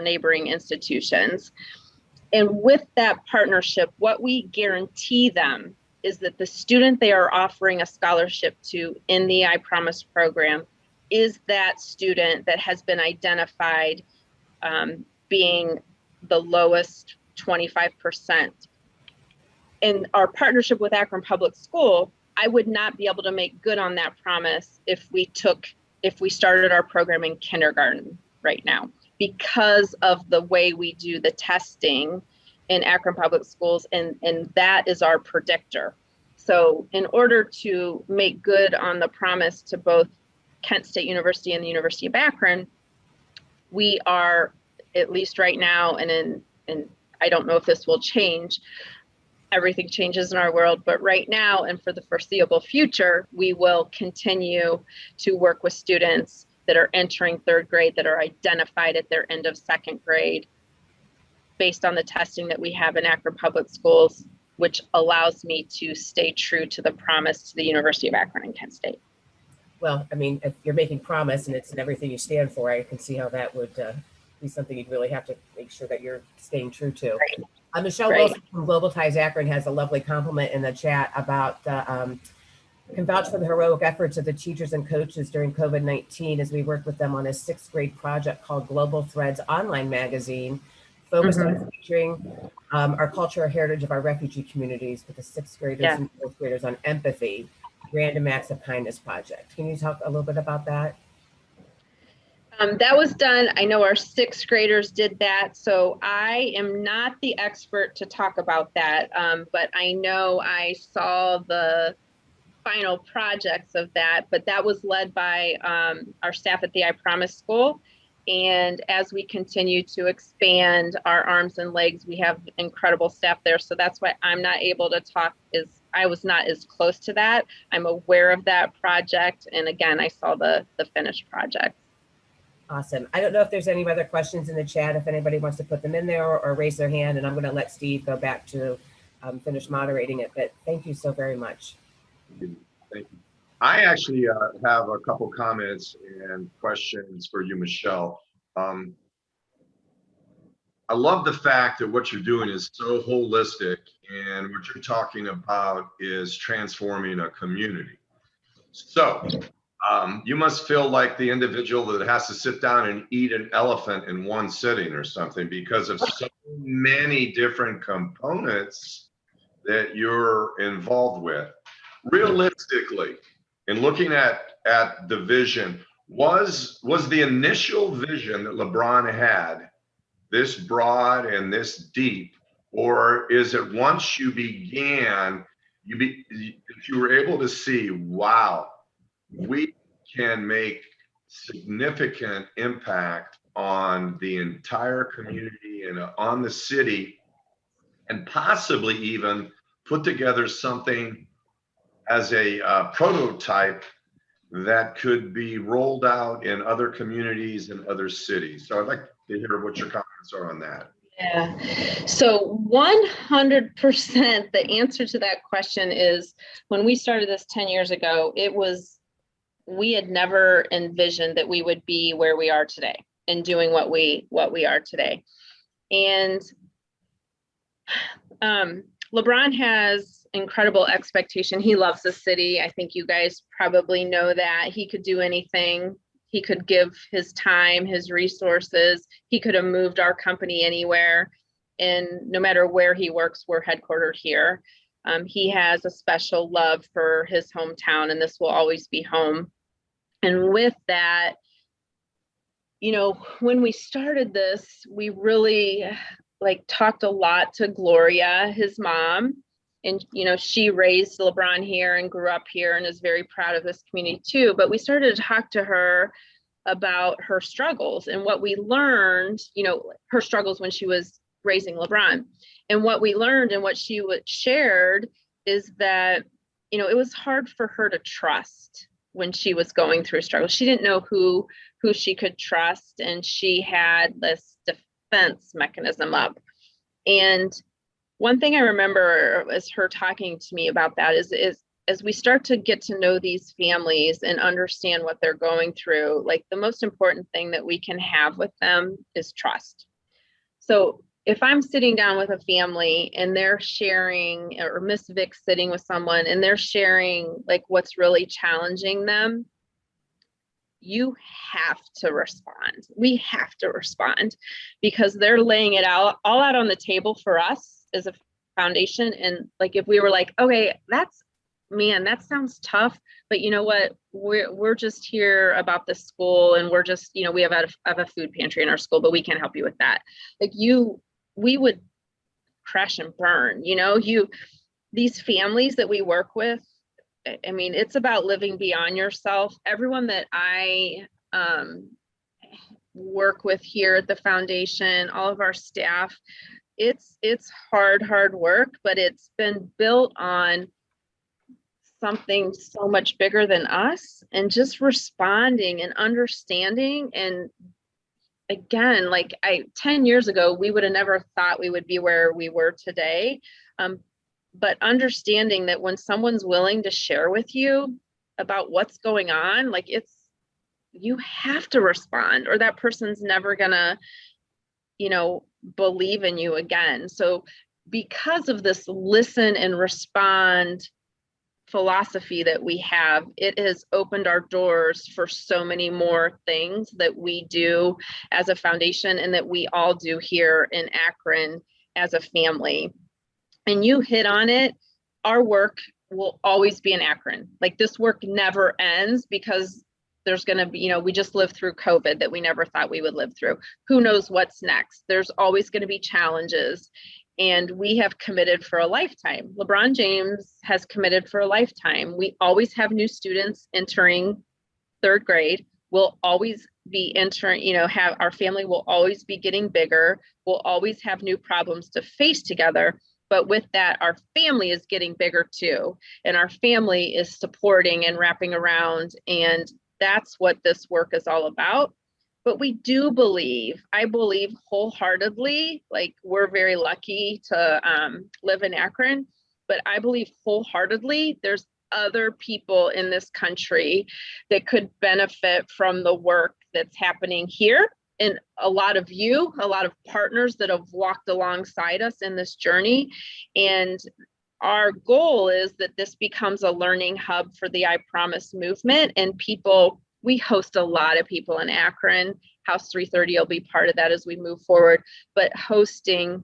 neighboring institutions. And with that partnership, what we guarantee them is that the student they are offering a scholarship to in the I Promise program is that student that has been identified being the lowest 25%. In our partnership with Akron Public School, I would not be able to make good on that promise if we started our program in kindergarten right now, because of the way we do the testing in Akron Public Schools, and that is our predictor. So in order to make good on the promise to both Kent State University and the University of Akron, we are, at least right now, and I don't know if this will change, everything changes in our world, but right now and for the foreseeable future, we will continue to work with students that are entering third grade that are identified at their end of second grade based on the testing that we have in Akron Public Schools, which allows me to stay true to the promise to the University of Akron and Kent State. Well, I mean, if you're making promise and it's in everything you stand for, I can see how that would be something you'd really have to make sure that you're staying true to. Right. Michelle Wilson from Global Ties Akron has a lovely compliment in the chat about can vouch for the heroic efforts of the teachers and coaches during COVID-19 as we worked with them on a 6th grade project called Global Threads online magazine, focused on featuring our culture or heritage of our refugee communities with the 6th graders and 4th graders on empathy, random acts of kindness project. Can you talk a little bit about that? That was done. I know our 6th graders did that. So I am not the expert to talk about that, but I know I saw the final projects of that, but that was led by our staff at the I Promise School. And as we continue to expand our arms and legs, we have incredible staff there. So that's why I'm not able to talk, I was not as close to that. I'm aware of that project. And again, I saw the finished project. Awesome. I don't know if there's any other questions in the chat, if anybody wants to put them in there or raise their hand, and I'm going to let Steve go back to finish moderating it, but thank you so very much. Thank you. I actually have a couple comments and questions for you, Michelle. I love the fact that what you're doing is so holistic, and what you're talking about is transforming a community. So you must feel like the individual that has to sit down and eat an elephant in one sitting or something, because of so many different components that you're involved with. Realistically, in looking at the vision, was the initial vision that LeBron had this broad and this deep, or is it once you began, if you were able to see, wow, we can make significant impact on the entire community and on the city, and possibly even put together something as a prototype that could be rolled out in other communities and other cities. So I'd like to hear what your comments are on that. Yeah, so 100% the answer to that question is, when we started this 10 years ago, we had never envisioned that we would be where we are today and doing what we are today. And LeBron has incredible expectation. He loves the city. I think you guys probably know that. He could do anything. He could give his time, his resources. He could have moved our company anywhere. And no matter where he works, we're headquartered here. He has a special love for his hometown, and this will always be home. And with that, you know, when we started this, we really talked a lot to Gloria, his mom. And, you know, she raised LeBron here and grew up here and is very proud of this community too. But we started to talk to her about her struggles and what we learned, you know, her struggles when she was raising LeBron. And what we learned and what she shared is that, you know, it was hard for her to trust when she was going through struggles. She didn't know who she could trust, and she had this defense mechanism up. And one thing I remember is her talking to me about that is as we start to get to know these families and understand what they're going through, like the most important thing that we can have with them is trust. So if I'm sitting down with a family and they're sharing, or Miss Vic sitting with someone and they're sharing like what's really challenging them, you have to respond. We have to respond because they're laying it out all out on the table for us as a foundation. And like, if we were like, okay, that sounds tough, but you know what, we're just here about the school, and we're just, you know, we have a food pantry in our school, but we can't help you with that. Like we would crash and burn, you know, these families that we work with. I mean, it's about living beyond yourself. Everyone that I work with here at the foundation, all of our staff, it's hard work, but it's been built on something so much bigger than us, and just responding and understanding. And again, 10 years ago, we would have never thought we would be where we were today. But understanding that when someone's willing to share with you about what's going on, you have to respond, or that person's never gonna, you know, believe in you again. So because of this listen and respond philosophy that we have, it has opened our doors for so many more things that we do as a foundation and that we all do here in Akron as a family. And you hit on it, our work will always be in Akron. Like, this work never ends, because there's going to be, you know, we just lived through COVID that we never thought we would live through. Who knows what's next? There's always going to be challenges. And we have committed for a lifetime. LeBron James has committed for a lifetime. We always have new students entering third grade. We'll always be entering, you know, our family will always be getting bigger. We'll always have new problems to face together. But with that, our family is getting bigger too. And our family is supporting and wrapping around. And that's what this work is all about. But we do believe, I believe wholeheartedly, like, we're very lucky to live in Akron, but I believe wholeheartedly there's other people in this country that could benefit from the work that's happening here. And a lot of partners that have walked alongside us in this journey. And our goal is that this becomes a learning hub for the I Promise movement, and we host a lot of people in Akron. House 330 will be part of that as we move forward, but hosting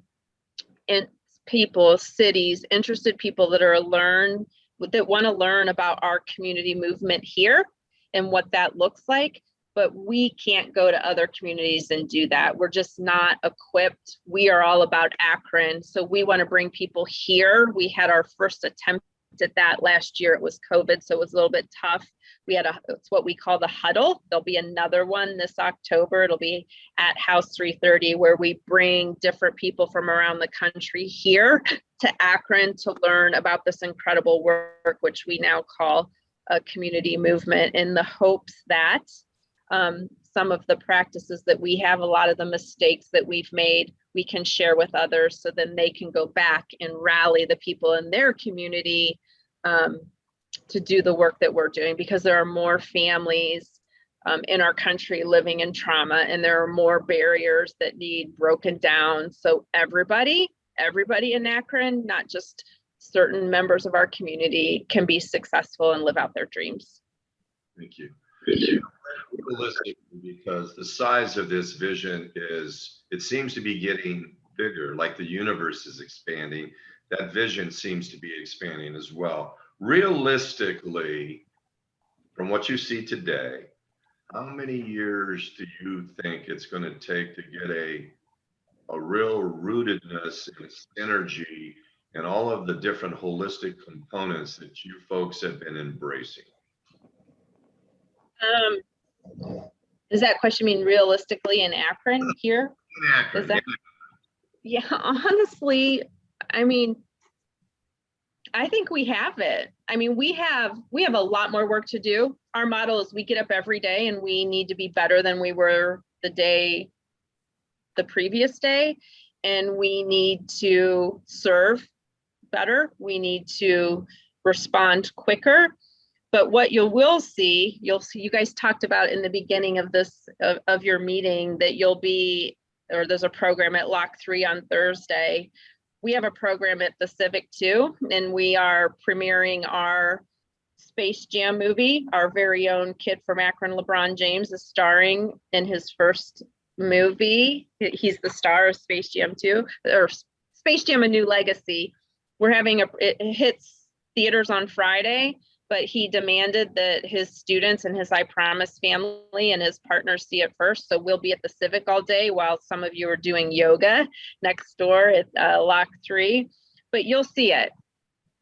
people, cities, interested people that want to learn about our community movement here and what that looks like. But we can't go to other communities and do that. We're just not equipped. We are all about Akron. So we want to bring people here. We had our first attempt at that last year. It was COVID, so it was a little bit tough. It's what we call the huddle. There'll be another one this October. It'll be at House 330, where we bring different people from around the country here to Akron to learn about this incredible work, which we now call a community movement, in the hopes that some of the practices that we have, a lot of the mistakes that we've made, we can share with others, so then they can go back and rally the people in their community to do the work that we're doing, because there are more families in our country living in trauma, and there are more barriers that need broken down. So everybody everybody in Akron, not just certain members of our community, can be successful and live out their dreams. Thank you. Realistically, because the size of this vision is, it seems to be getting bigger, like the universe is expanding. That vision seems to be expanding as well. Realistically, from what you see today, how many years do you think it's going to take to get a real rootedness and synergy and all of the different holistic components that you folks have been embracing? Does that question mean realistically in Akron here? In Akron, Is that- Yeah, honestly, I mean, I think we have it. I mean, we have a lot more work to do. Our model is we get up every day and we need to be better than we were the previous day. And we need to serve better. We need to respond quicker. But what you guys talked about in the beginning of this, of your meeting, that there's a program at Lock 3 on Thursday. We have a program at the Civic too, and we are premiering our Space Jam movie. Our very own kid from Akron, LeBron James, is starring in his first movie. He's the star of Space Jam 2, or Space Jam: A New Legacy. It hits theaters on Friday, but he demanded that his students and his I Promise family and his partners see it first. So we'll be at the Civic all day while some of you are doing yoga next door at Lock 3. But you'll see it.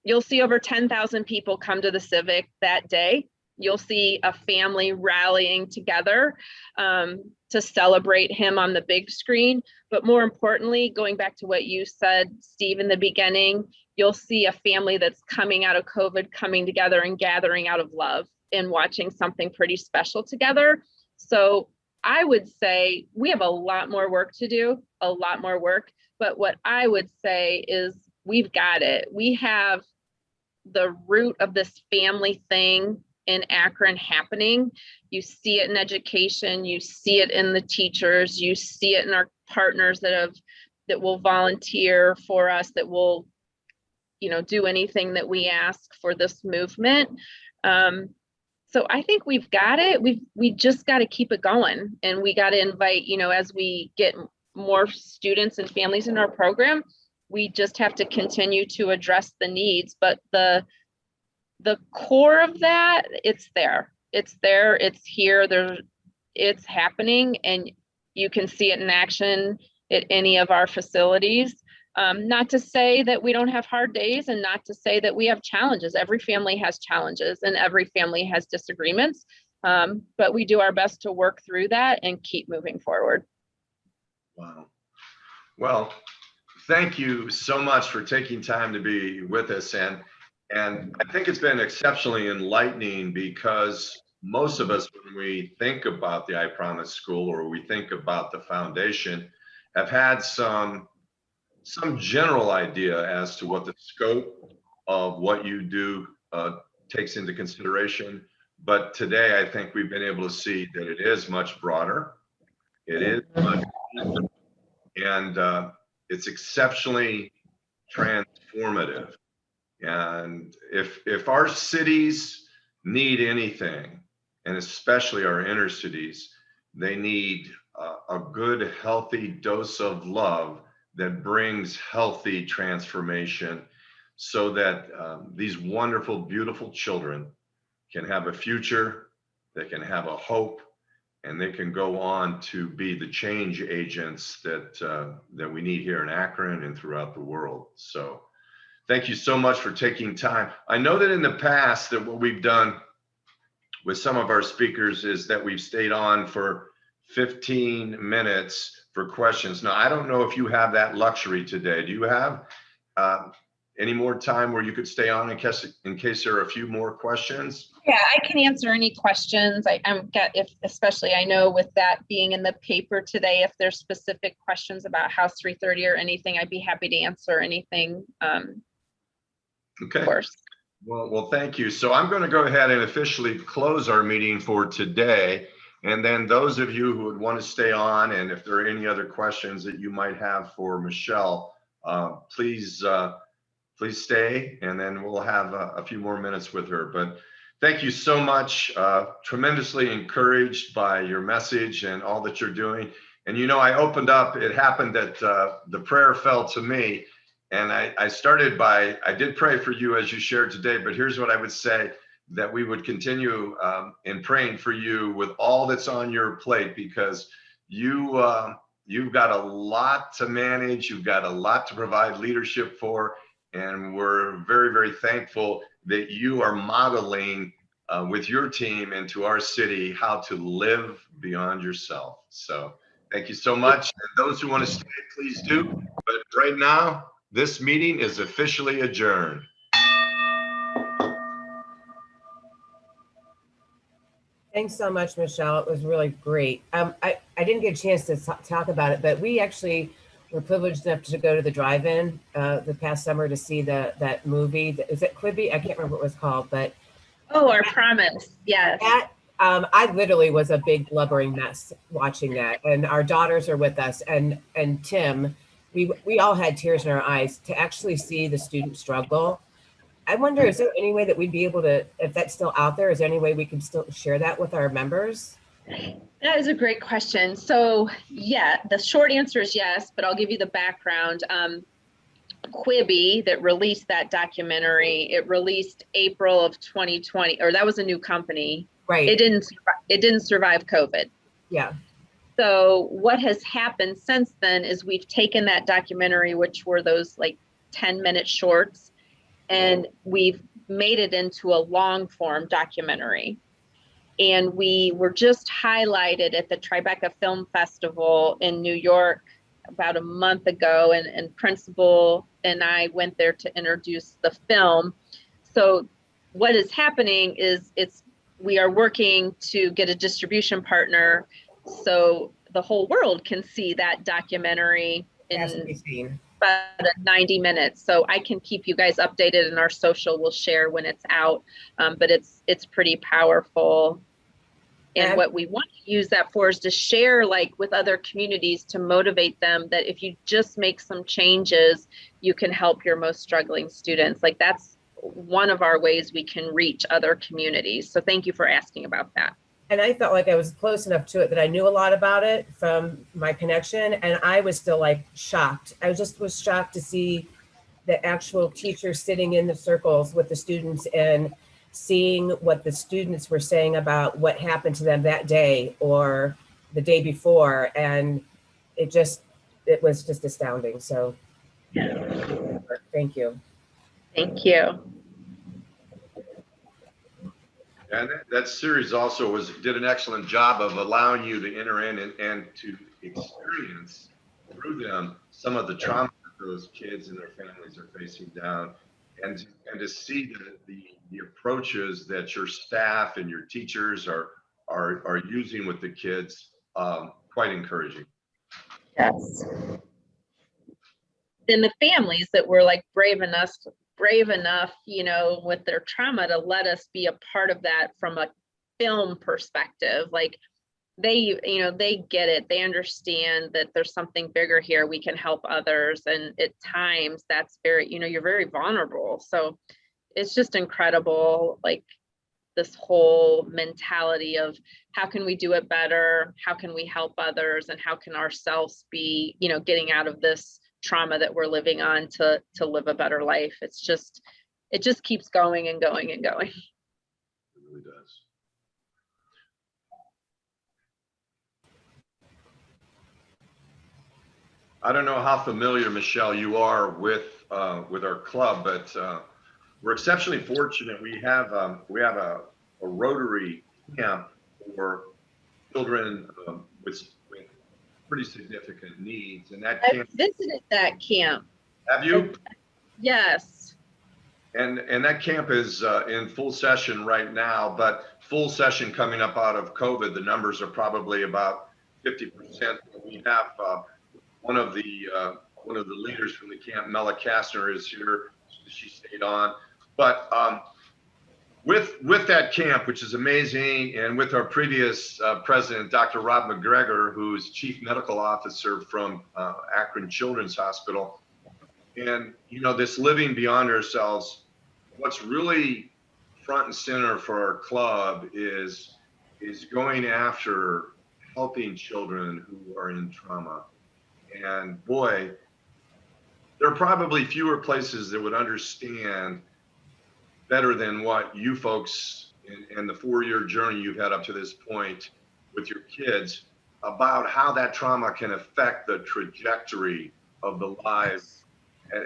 You'll see over 10,000 people come to the Civic that day. You'll see a family rallying together to celebrate him on the big screen. But more importantly, going back to what you said, Steve, in the beginning, you'll see a family that's coming out of COVID, coming together and gathering out of love and watching something pretty special together. So I would say we have a lot more work to do, a lot more work. But what I would say is we've got it. We have the root of this family thing in Akron happening. You see it in education, you see it in the teachers, you see it in our partners that will volunteer for us, that will do anything that we ask for this movement. So I think we've got it. We just got to keep it going, and we got to invite, as we get more students and families in our program, we just have to continue to address the needs. But the core of that, it's there, it's here, it's happening, and you can see it in action at any of our facilities. Not to say that we don't have hard days, and not to say that we have challenges. Every family has challenges and every family has disagreements, but we do our best to work through that and keep moving forward. Wow. Well, thank you so much for taking time to be with us. And I think it's been exceptionally enlightening, because most of us, when we think about the I Promise School or we think about the foundation, have had some general idea as to what the scope of what you do takes into consideration. But today, I think we've been able to see that it is much broader. It is much, and it's exceptionally transformative. And if our cities need anything, and especially our inner cities, they need a good, healthy dose of love that brings healthy transformation, so that these wonderful, beautiful children can have a future, they can have a hope, and they can go on to be the change agents that we need here in Akron and throughout the world. So thank you so much for taking time. I know that in the past that what we've done with some of our speakers is that we've stayed on for 15 minutes for questions. Now, I don't know if you have that luxury today. Do you have any more time where you could stay on in case there are a few more questions? Yeah, I can answer any questions. Especially I know with that being in the paper today, if there's specific questions about House 330 or anything, I'd be happy to answer anything. Okay. Of course. Well, thank you. So I'm going to go ahead and officially close our meeting for today. And then those of you who would want to stay on, and if there are any other questions that you might have for Michele, please stay, and then we'll have a few more minutes with her. But thank you so much. Tremendously encouraged by your message and all that you're doing. And I opened up, it happened that the prayer fell to me. And I started I did pray for you as you shared today, but here's what I would say, that we would continue in praying for you with all that's on your plate, because you've got a lot to manage. You've got a lot to provide leadership for. And we're very, very thankful that you are modeling with your team and to our city how to live beyond yourself. So thank you so much. And those who want to stay, please do. But right now, this meeting is officially adjourned. Thanks so much, Michelle. It was really great. I didn't get a chance to talk about it, but we actually were privileged enough to go to the drive-in the past summer to see that movie. Is it Quibi? I can't remember what it was called, but Oh, Our Promise. Yes. that I literally was a big blubbering mess watching that. And our daughters are with us, and Tim, we all had tears in our eyes to actually see the student struggle. I wonder, is there any way that we'd be able to, if that's still out there, is there any way we can still share that with our members? That is a great question. So yeah, the short answer is yes, but I'll give you the background. Quibi, that released that documentary, it released April of 2020, or that was a new company. Right. It didn't survive COVID. Yeah. So what has happened since then is we've taken that documentary, which were those like 10-minute shorts, and we've made it into a long form documentary. And we were just highlighted at the Tribeca Film Festival in New York about a month ago, and Principal and I went there to introduce the film. So what is happening is we are working to get a distribution partner so the whole world can see that documentary in about 90 minutes. So I can keep you guys updated, and our social will share when it's out. But it's pretty powerful. And what we want to use that for is to share like with other communities, to motivate them that if you just make some changes, you can help your most struggling students. Like that's one of our ways we can reach other communities. So thank you for asking about that. And I felt like I was close enough to it that I knew a lot about it from my connection. And I was still like shocked. I just was shocked to see the actual teachers sitting in the circles with the students and seeing what the students were saying about what happened to them that day or the day before. And it was just astounding. So thank you. Thank you. And that series also did an excellent job of allowing you to enter in and to experience through them some of the trauma that those kids and their families are facing down, and to see the approaches that your staff and your teachers are using with the kids, quite encouraging. Yes. And the families that were like brave enough, with their trauma to let us be a part of that from a film perspective. Like they get it. They understand that there's something bigger here. We can help others. And at times that's very, you're very vulnerable. So it's just incredible. Like this whole mentality of how can we do it better? How can we help others? And how can ourselves be, getting out of this trauma that we're living on to live a better life. It just keeps going and going and going. It really does. I don't know how familiar, Michelle, you are with our club, but we're exceptionally fortunate. We have a Rotary camp for children with pretty significant needs, and that camp. I visited that camp. Have you? Yes. And that camp is in full session right now, but full session coming up out of COVID. The numbers are probably about 50%. We have one of the leaders from the camp, Michele Campbell, is here. She stayed on, but with that camp, which is amazing, and with our previous president, Dr. Rob McGregor, who's chief medical officer from Akron Children's Hospital, And, you know, this living beyond ourselves, what's really front and center for our club is going after helping children who are in trauma. And boy, there are probably fewer places that would understand better than what you folks in the 4-year journey you've had up to this point with your kids about how that trauma can affect the trajectory of the lives,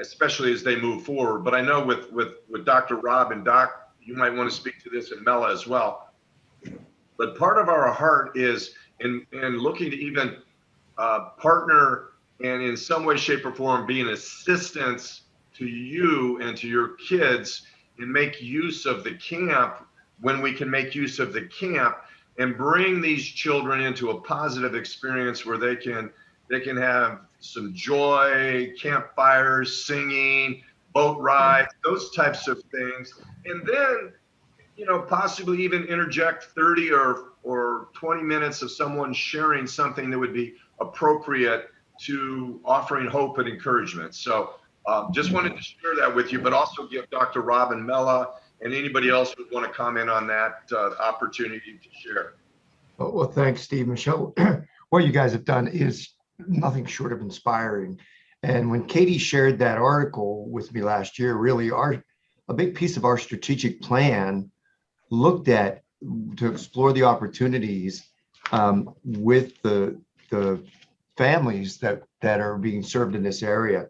especially as they move forward. But I know with Dr. Rob and Doc, you might want to speak to this, and Mela as well. But part of our heart is in looking to even partner and in some way, shape, or form be an assistance to you and to your kids and make use of the camp when we can make use of the camp and bring these children into a positive experience where they can have some joy, campfires, singing, boat rides, those types of things. And then, you know, possibly even interject 30 or 20 minutes of someone sharing something that would be appropriate to offering hope and encouragement. So just wanted to share that with you, but also give Dr. Rob and Mela and anybody else who would want to comment on that opportunity to share. Well, thanks, Steve. Michelle, what you guys have done is nothing short of inspiring. And when Katie shared that article with me last year, really a big piece of our strategic plan looked at to explore the opportunities with the families that are being served in this area.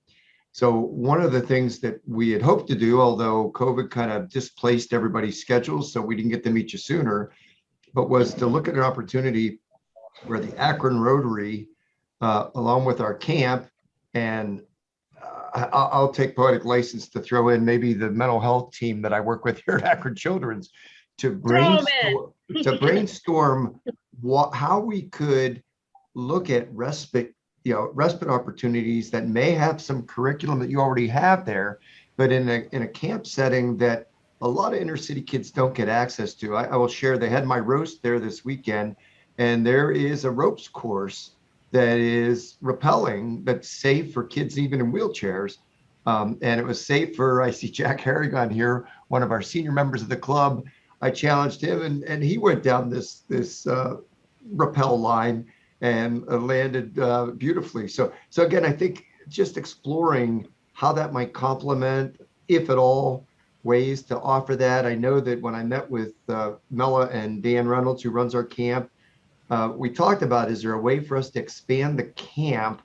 So one of the things that we had hoped to do, although COVID kind of displaced everybody's schedules, so we didn't get to meet you sooner, but was to look at an opportunity where the Akron Rotary, along with our camp, and I'll take poetic license to throw in maybe the mental health team that I work with here at Akron Children's, to brainstorm how we could look at respite opportunities that may have some curriculum that you already have there, but in a camp setting that a lot of inner city kids don't get access to. I will share, they had my roast there this weekend, and there is a ropes course that is rappelling, that's safe for kids even in wheelchairs. And it was safe for, I see Jack Herring on here, one of our senior members of the club. I challenged him and he went down this rappel line and landed beautifully. So again, I think just exploring how that might complement, if at all, ways to offer that. I know that when I met with Mela and Dan Reynolds, who runs our camp, we talked about, is there a way for us to expand the camp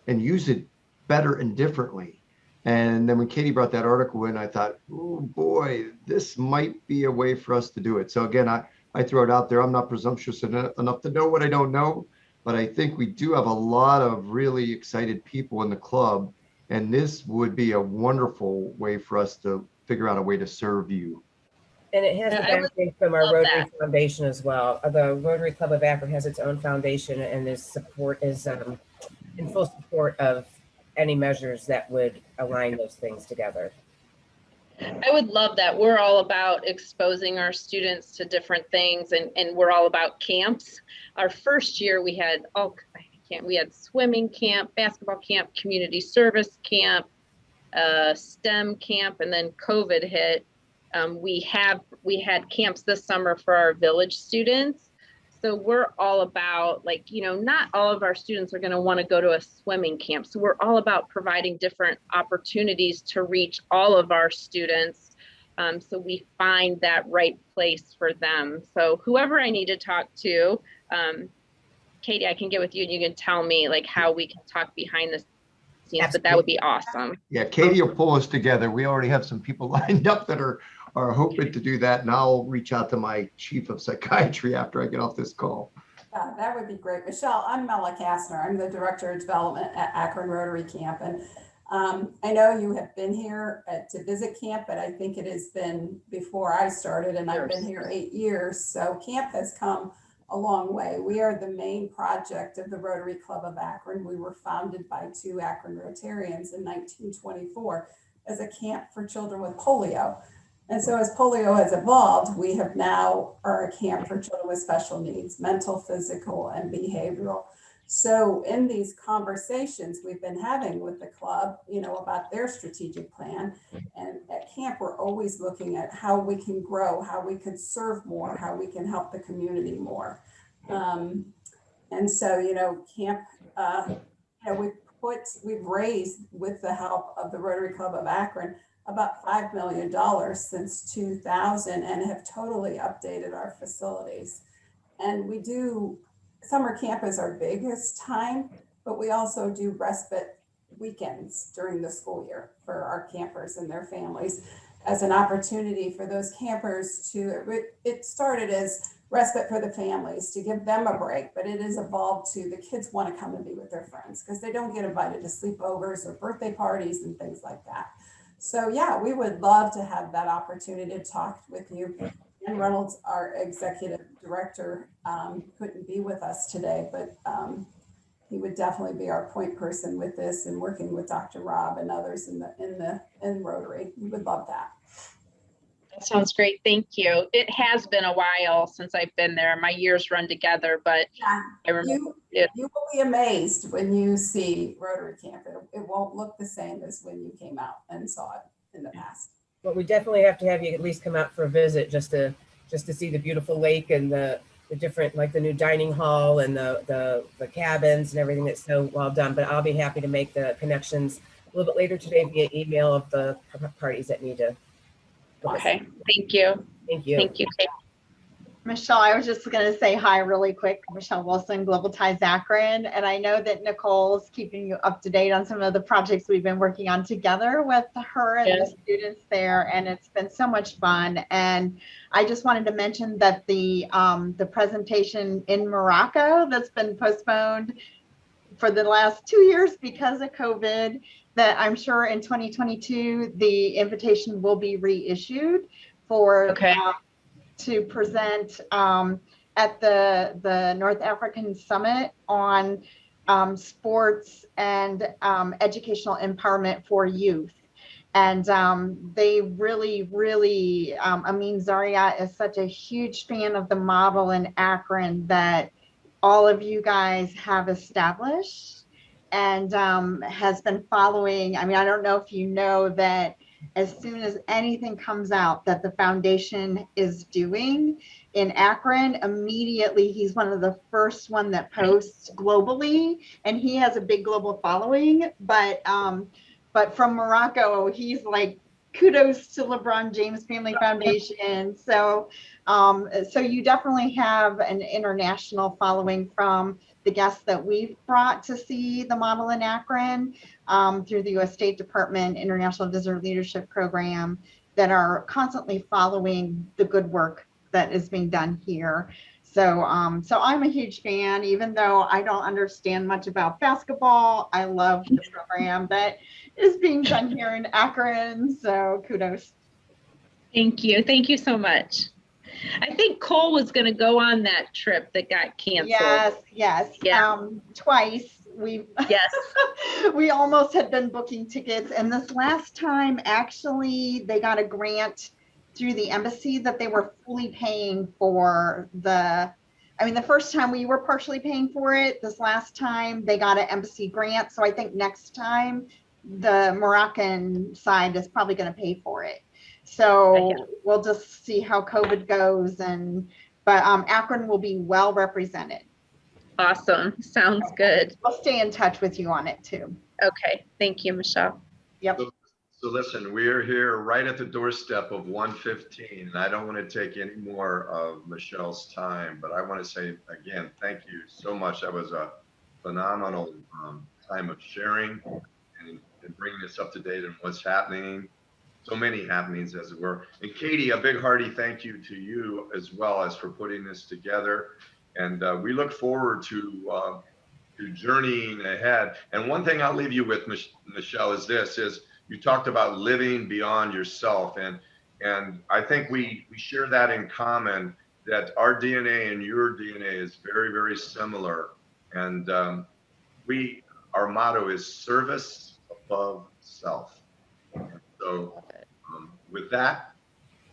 and use it better and differently? And then when Katie brought that article in, I thought, oh boy, this might be a way for us to do it. So again, I throw it out there. I'm not presumptuous enough to know what I don't know, but I think we do have a lot of really excited people in the club, and this would be a wonderful way for us to figure out a way to serve you. And it has the backing from our Rotary Foundation as well. The Rotary Club of Akron has its own foundation, and this support is in full support of any measures that would align those things together. I would love that. We're all about exposing our students to different things, and we're all about camps. Our first year we had we had swimming camp, basketball camp, community service camp, STEM camp, and then COVID hit. We had camps this summer for our village students. So we're all about, like, you know, not all of our students are going to want to go to a swimming camp. So we're all about providing different opportunities to reach all of our students. So we find that right place for them. So whoever I need to talk to, Katie, I can get with you and you can tell me like how we can talk behind the scenes, but that would be awesome. Yeah, Katie will pull us together. We already have some people lined up that are hoping to do that. And I'll reach out to my chief of psychiatry after I get off this call. That would be great. Michelle, I'm Mela Kastner. I'm the Director of Development at Akron Rotary Camp. And I know you have been here to visit camp, but I think it has been before I started, and I've been here 8 years. So camp has come a long way. We are the main project of the Rotary Club of Akron. We were founded by 2 Akron Rotarians in 1924 as a camp for children with polio. And so as polio has evolved, we have now are a camp for children with special needs, mental, physical, and behavioral. So in these conversations we've been having with the club, about their strategic plan, and at camp, we're always looking at how we can grow, how we could serve more, how we can help the community more. And so, camp, we've raised, with the help of the Rotary Club of Akron, about $5 million since 2000, and have totally updated our facilities. And we do, summer camp is our biggest time, but we also do respite weekends during the school year for our campers and their families, as an opportunity for those campers it started as respite for the families to give them a break, but it has evolved to the kids want to come and be with their friends because they don't get invited to sleepovers or birthday parties and things like that. So yeah, we would love to have that opportunity to talk with you. And Reynolds, our executive director, couldn't be with us today, but he would definitely be our point person with this, and working with Dr. Rob and others in Rotary. We would love that. That sounds great. Thank you. It has been a while since I've been there. My years run together, but Yeah, I remember it. You will be amazed when you see Rotary Camp. It won't look the same as when you came out and saw it in the past. But we definitely have to have you at least come out for a visit just to see the beautiful lake and the different, like the new dining hall and the cabins and everything that's so well done. But I'll be happy to make the connections a little bit later today via email of the parties that need to. Okay. Thank you. Thank you. Thank you. Michelle, I was just going to say hi really quick. Michelle Wilson, Global Ties Akron. And I know that Nicole's keeping you up to date on some of the projects we've been working on together with her and the students there. And it's been so much fun. And I just wanted to mention that the presentation in Morocco that's been postponed for the last 2 years because of COVID, that I'm sure in 2022, the invitation will be reissued for to present at the North African Summit on sports and educational empowerment for youth. And they really, Amin Zaria is such a huge fan of the model in Akron that all of you guys have established and has been following. I mean, I don't know if you know that as soon as anything comes out that the foundation is doing in Akron, immediately he's one of the first one that posts globally, and he has a big global following. But from Morocco, he's like, kudos to LeBron James Family Foundation. So you definitely have an international following from the guests that we've brought to see the model in Akron through the U.S. State Department International Visitor Leadership Program, that are constantly following the good work that is being done here. So I'm a huge fan, even though I don't understand much about basketball. I love the program that is being done here in Akron. So kudos. Thank you. Thank you so much. I think Cole was going to go on that trip that got canceled. Yes. Yeah. Twice. Yes. We almost had been booking tickets. And this last time, actually, they got a grant through the embassy that they were fully paying for the first time we were partially paying for it. This last time they got an embassy grant. So I think next time the Moroccan side is probably going to pay for it. So we'll just see how COVID goes, but Akron will be well represented. Awesome. Sounds good. I'll stay in touch with you on it too. Okay. Thank you, Michelle. Yep. So listen, we're here right at the doorstep of 1:15, and I don't want to take any more of Michelle's time, but I want to say again, thank you so much. That was a phenomenal time of sharing and bringing us up to date on what's happening. So many happenings, as it were. And Katie, a big hearty thank you to you as well as for putting this together. And we look forward to journeying ahead. And one thing I'll leave you with, Michelle, is this: you talked about living beyond yourself, and I think we share that in common. That our DNA and your DNA is very, very similar. And our motto is service above self. So with that,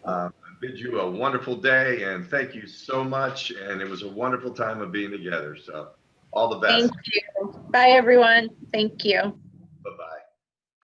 I bid you a wonderful day and thank you so much. And it was a wonderful time of being together. So All the best. Thank you. Bye, everyone. Thank you.